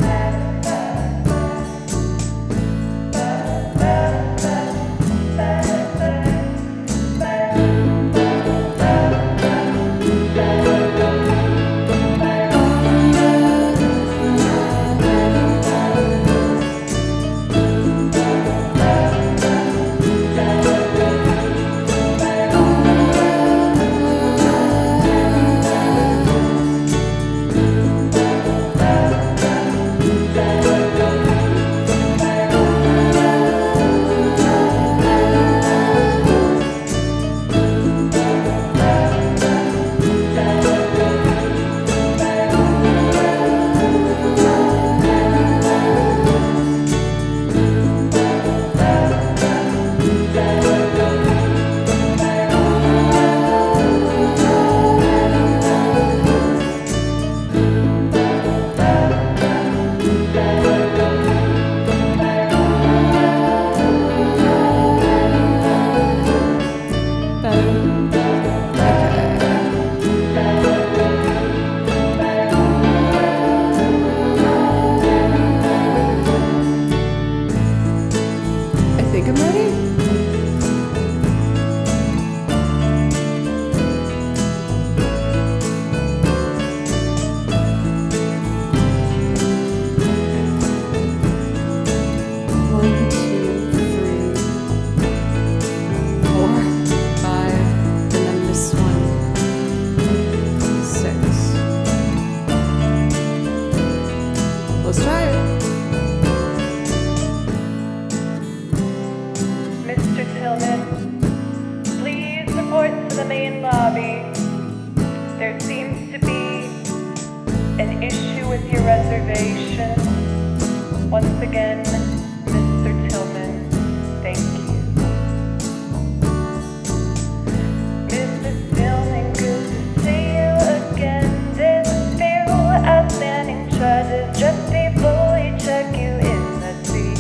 I think I'm ready. One, 2, 3, 4, 5, and then this one, 6. Let's try it. Mr. Tillman, please report to the main lobby. There seems to be an issue with your reservation. Once again, Mr. Tillman, thank you. Mrs. Tillman, good to see you again. There's a few outstanding charges just before we check you in the sea.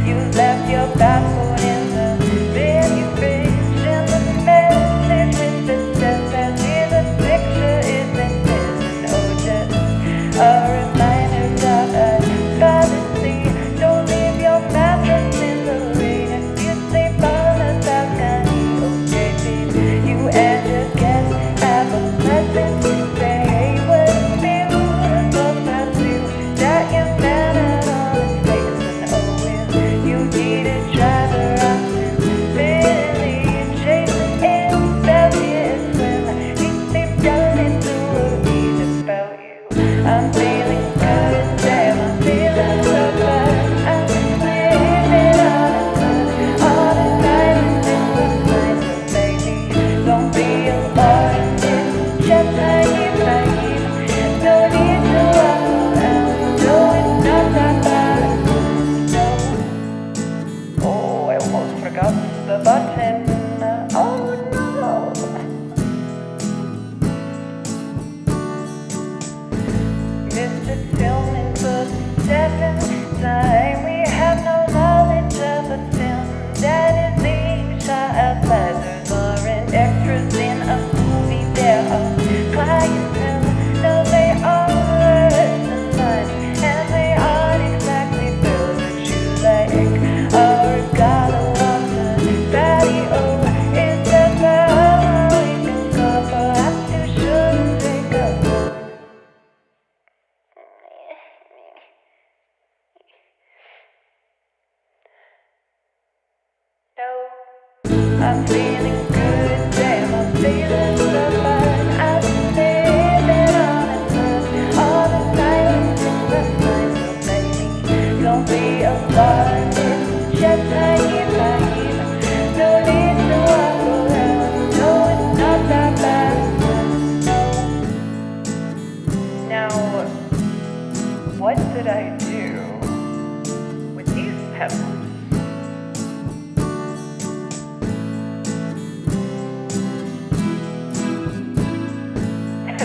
You left your passport in the venue fridge, and the message with the step that the picture isn't missing. Oh, just a reminder that I gotta see. Don't leave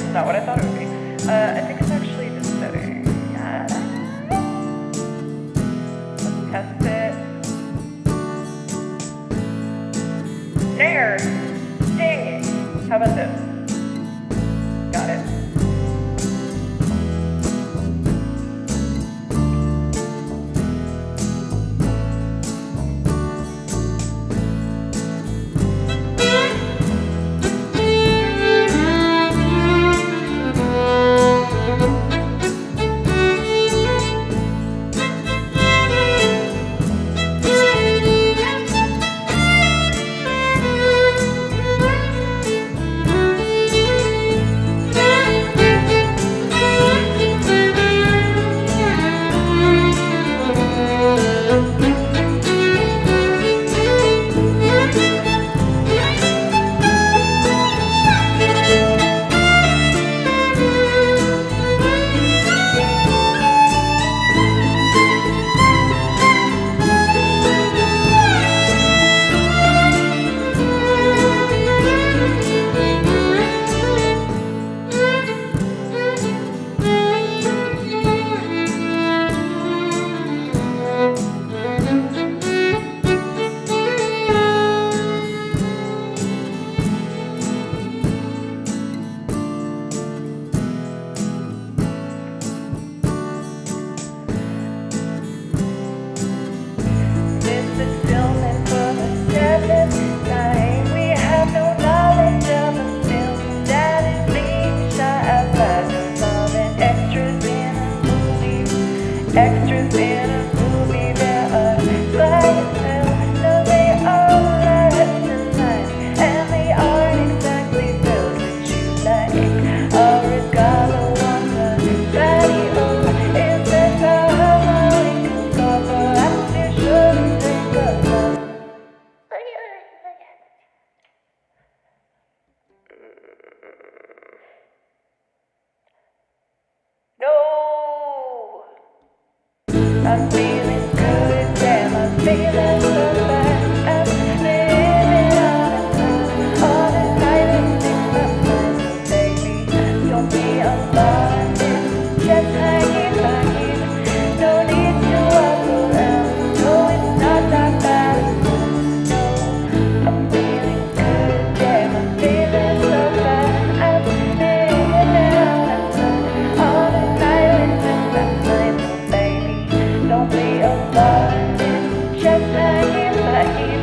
It's not what I thought it would be. I think it's actually the setting. Let's test it. There! Dang it! How about this? Got it. Extras in a movie that are by yourself. No, they are live tonight, and they aren't exactly filled with you like a regalo on the patio. Is that how we can cover after shouldn't think of love? No! I'm feeling good, damn, I'm feeling so bad. I'm living on an island in my mind. So baby, don't be alarmed, it's just hanging by you. No need to walk around, no, it's not that bad. No, I'm feeling good, damn, I'm feeling so bad. I'm living on an island in my mind. So baby, don't be alarmed, it's just hanging by you.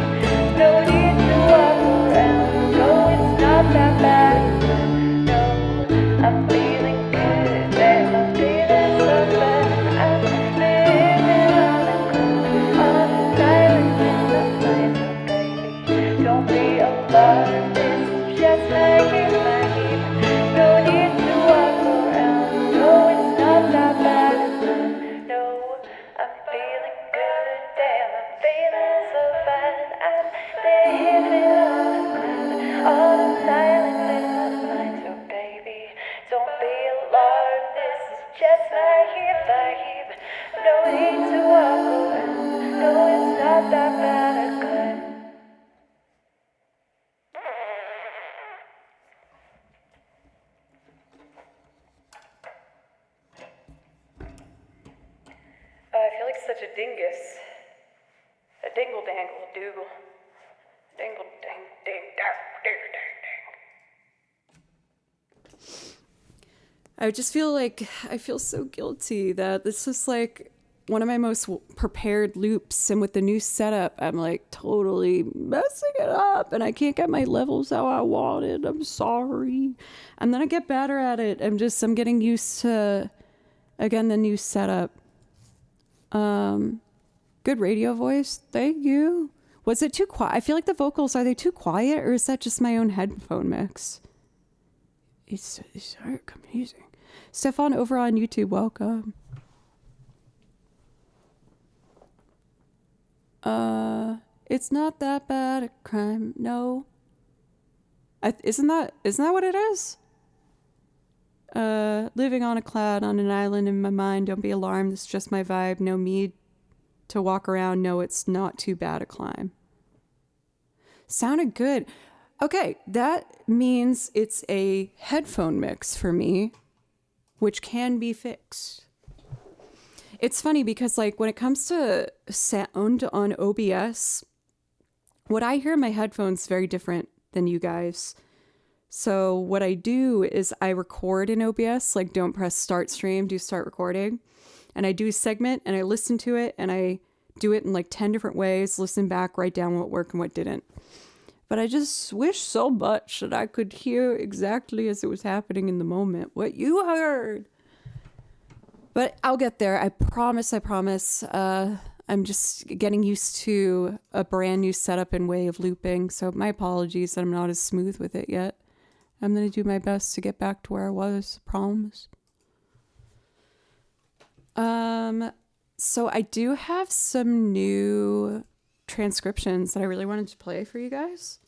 No need to walk around, no, it's not that bad. No, I'm feeling good, damn, I'm feeling so bad. I'm living on an island in my mind. So baby, don't be alarmed, it's just hanging by you. No need to walk around, no, it's not that bad. No, I'm feeling good, damn, I'm feeling so fine. I'm living on an island in my mind. So baby, don't be alarmed, this is just my vibe. No need to walk around, no, it's not that bad a good. I feel like such a dingus. A dingle dangle doogle. Dingle dang ding dang ding dang dang. I just feel like I feel so guilty that this is like one of my most prepared loops, and with the new setup, I'm like totally messing it up, and I can't get my levels how I wanted. I'm sorry. And then I get better at it. I'm getting used to, again, the new setup. Good radio voice. Thank you. Was it too quiet? I feel like the vocals, are they too quiet, or is that just my own headphone mix? It's so confusing. Stefan over on YouTube, welcome. It's not that bad a crime. No. Isn't that what it is? Living on a cloud on an island in my mind. Don't be alarmed. It's just my vibe. No need to walk around. No, it's not too bad a climb. Sounded good. Okay, that means it's a headphone mix for me, which can be fixed. It's funny because like when it comes to sound on OBS, what I hear in my headphones is very different than you guys. So what I do is I record in OBS, like don't press start stream, do start recording. And I do a segment and I listen to it and I do it in like 10 different ways, listen back, write down what worked and what didn't. But I just wish so much that I could hear exactly as it was happening in the moment what you heard. But I'll get there. I promise. I'm just getting used to a brand new setup and way of looping. So my apologies that I'm not as smooth with it yet. I'm going to do my best to get back to where I was, promise. So I do have some new transcriptions that I really wanted to play for you guys.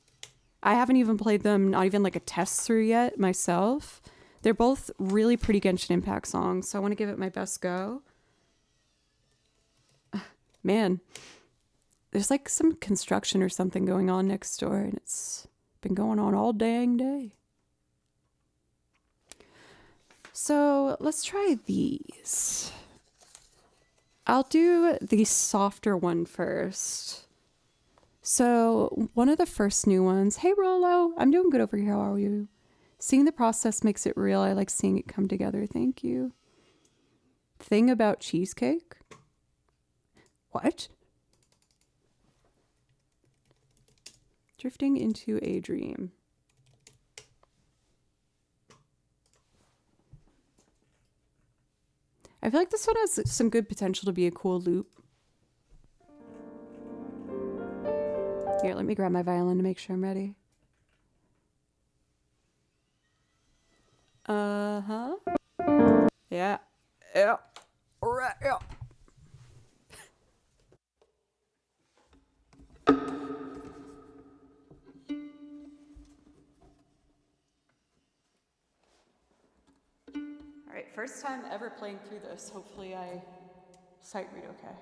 I haven't even played them, not even like a test through yet myself. They're both really pretty Genshin Impact songs, so I want to give it my best go. Man, there's like some construction or something going on next door, and it's been going on all dang day. So let's try these. I'll do the softer one first. So one of the first new ones. Hey, Rolo. I'm doing good over here. How are you? Seeing the process makes it real. I like seeing it come together. Thank you. Thing about cheesecake? What? Drifting into a dream. I feel like this one has some good potential to be a cool loop. Here, let me grab my violin to make sure I'm ready. Uh-huh. Yeah. Yeah. All right, yeah. All right, first time ever playing through this. Hopefully I sight read okay.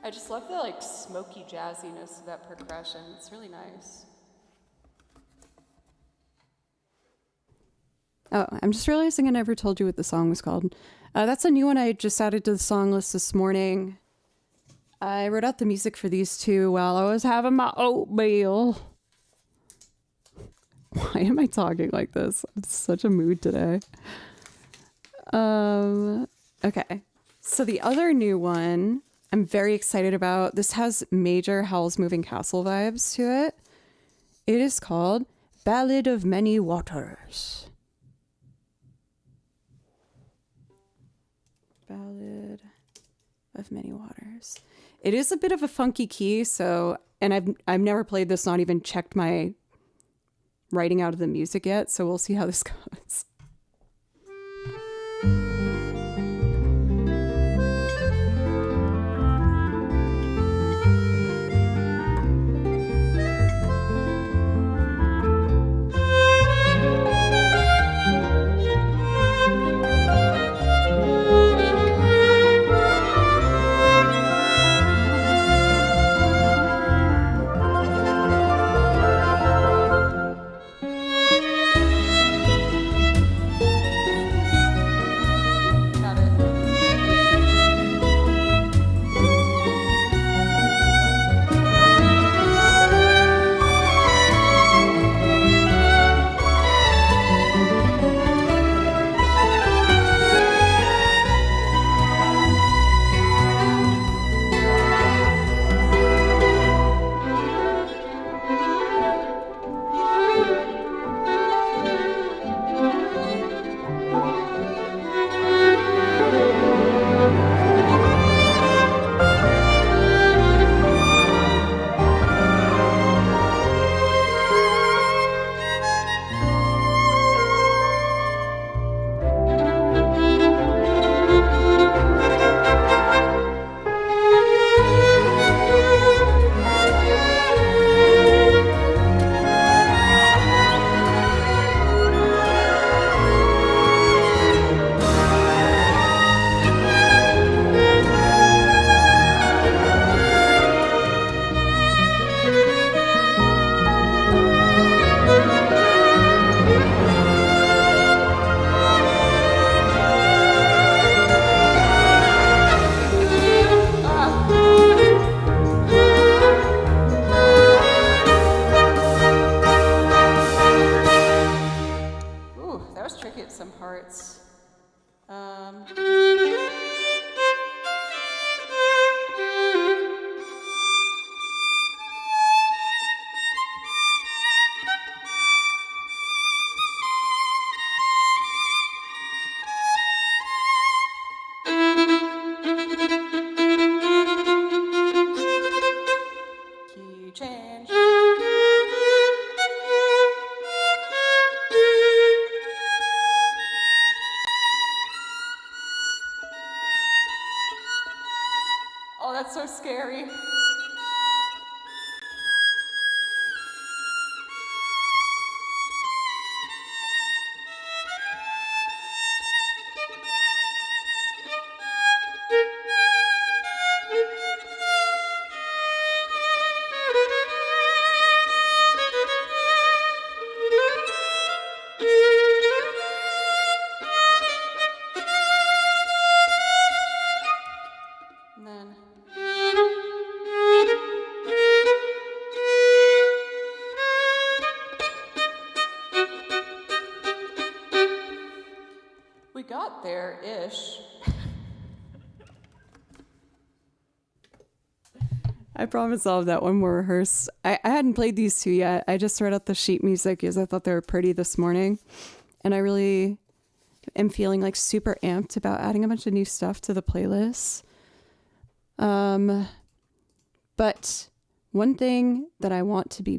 I just love the like smoky jazziness of that progression. It's really nice. Oh, I'm just realizing I never told you what the song was called. That's a new one I just added to the song list this morning. I wrote out the music for these two while I was having my oatmeal. Why am I talking like this? I'm in such a mood today. Okay. So the other new one I'm very excited about. This has major Howl's Moving Castle vibes to it. It is called Ballad of Many Waters. Ballad of Many Waters. It is a bit of a funky key, so, and I've never played this, not even checked my writing out of the music yet, so we'll see how this goes. Tricky at some parts. Key change. Oh, that's so scary. And then we got there-ish. I promise I'll have that one more rehearsed. I hadn't played these two yet. I just read out the sheet music because I thought they were pretty this morning. And I really am feeling like super amped about adding a bunch of new stuff to the playlist. But one thing that I want to be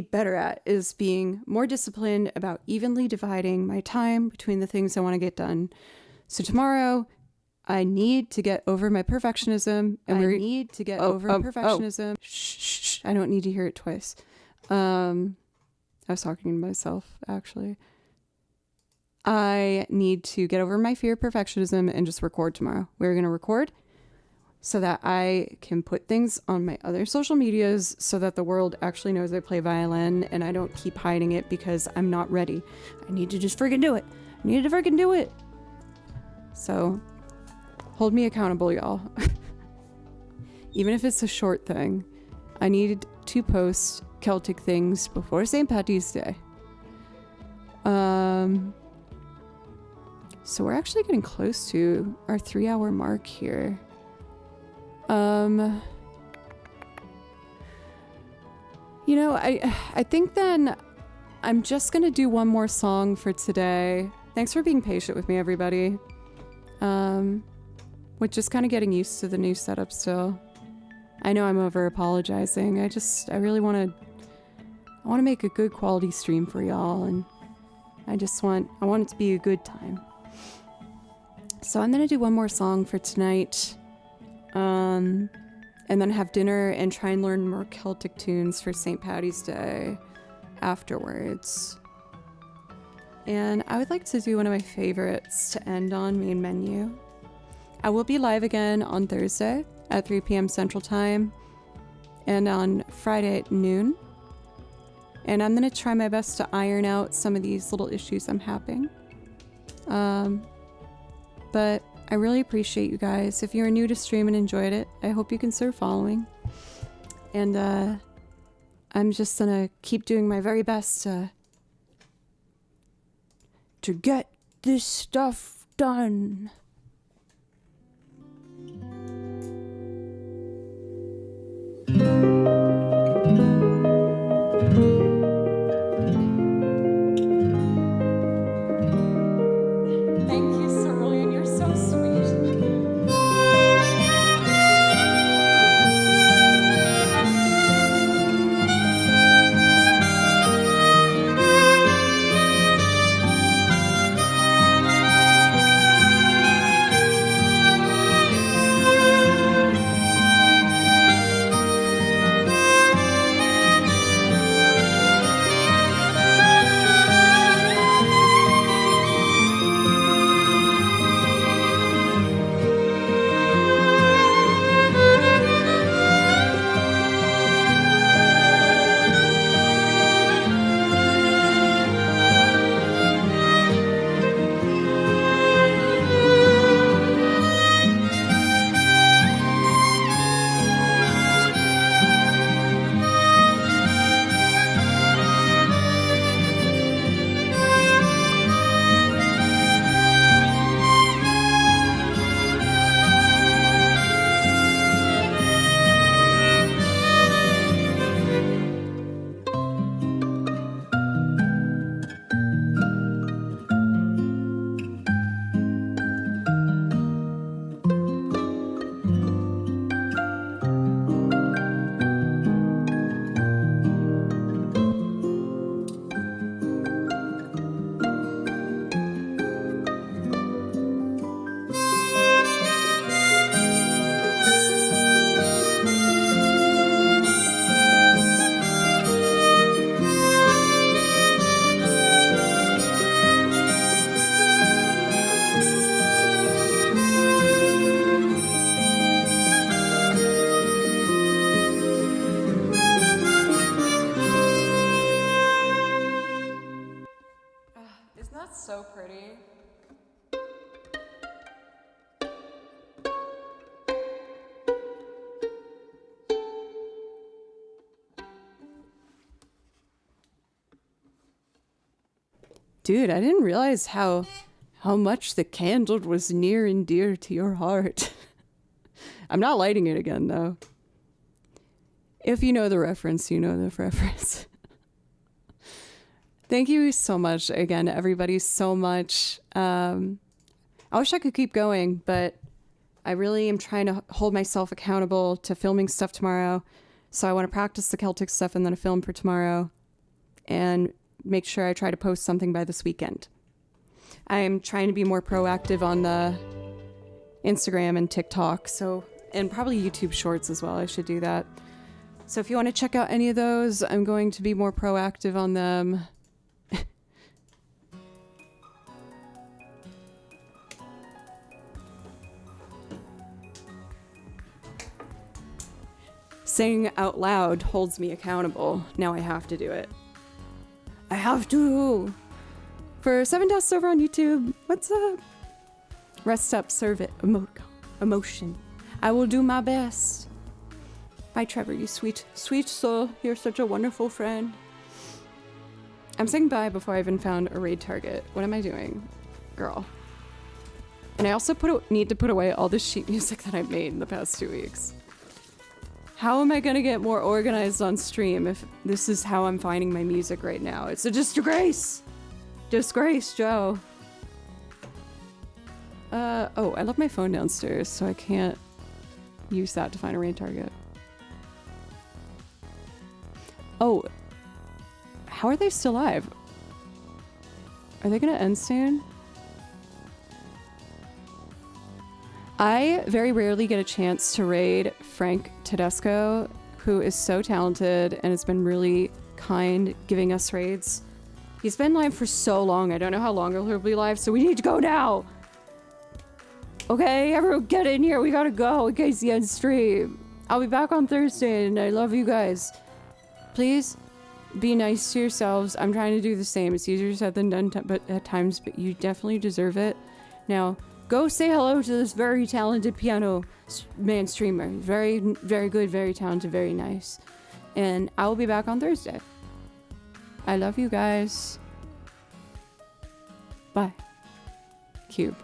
better at is being more disciplined about evenly dividing my time between the things I want to get done. So tomorrow, I need to get over my perfectionism, and perfectionism. Shh, I don't need to hear it twice. I was talking to myself, actually. I need to get over my fear of perfectionism and just record tomorrow. We're going to record so that I can put things on my other social medias so that the world actually knows I play violin and I don't keep hiding it because I'm not ready. I need to just freaking do it. I need to freaking do it. So hold me accountable, y'all. Even if it's a short thing, I need to post Celtic things before St. Patty's Day. So we're actually getting close to our 3-hour mark here. You know, I think then I'm just gonna do one more song for today. Thanks for being patient with me, everybody. With just kind of getting used to the new setup still. I know I'm over apologizing. I really want to make a good quality stream for y'all, and I want it to be a good time. So I'm gonna do one more song for tonight. And then have dinner and try and learn more Celtic tunes for St. Patty's Day afterwards. And I would like to do one of my favorites to end on, Main Menu. I will be live again on Thursday at 3 p.m. Central Time and on Friday at noon. And I'm going to try my best to iron out some of these little issues I'm having. But I really appreciate you guys. If you're new to stream and enjoyed it, I hope you consider following. And I'm just gonna keep doing my very best to get this stuff done. So pretty. Dude, I didn't realize how much the candle was near and dear to your heart. I'm not lighting it again, though. If you know the reference, you know the reference. Thank you so much again, everybody, so much. I wish I could keep going, but I really am trying to hold myself accountable to filming stuff tomorrow. So I want to practice the Celtic stuff and then a film for tomorrow and make sure I try to post something by this weekend. I'm trying to be more proactive on the Instagram and TikTok, and probably YouTube Shorts as well. I should do that. So if you want to check out any of those, I'm going to be more proactive on them. Saying out loud holds me accountable. Now I have to do it. I have to. For 7 Deaths over on YouTube, what's up? Rest up, serve it, emoticon. emotion. I will do my best. Bye, Trevor, you sweet, sweet soul. You're such a wonderful friend. I'm saying bye before I even found a raid target. What am I doing? Girl. And I also need to put away all the sheet music that I've made in the past 2 weeks. How am I gonna get more organized on stream if this is how I'm finding my music right now? It's a disgrace! Disgrace, Joe. Oh, I left my phone downstairs, so I can't use that to find a raid target. Oh, how are they still alive? Are they gonna end soon? I very rarely get a chance to raid Frank Tedesco, who is so talented and has been really kind giving us raids. He's been live for so long, I don't know how long he'll be live, so we need to go now! Okay, everyone get in here, we gotta go in case he ends stream. I'll be back on Thursday and I love you guys. Please be nice to yourselves. I'm trying to do the same. It's easier said than done at times, but you definitely deserve it. Now, go say hello to this very talented piano man streamer. Very, very good, very talented, very nice. And I will be back on Thursday. I love you guys. Bye. Cube.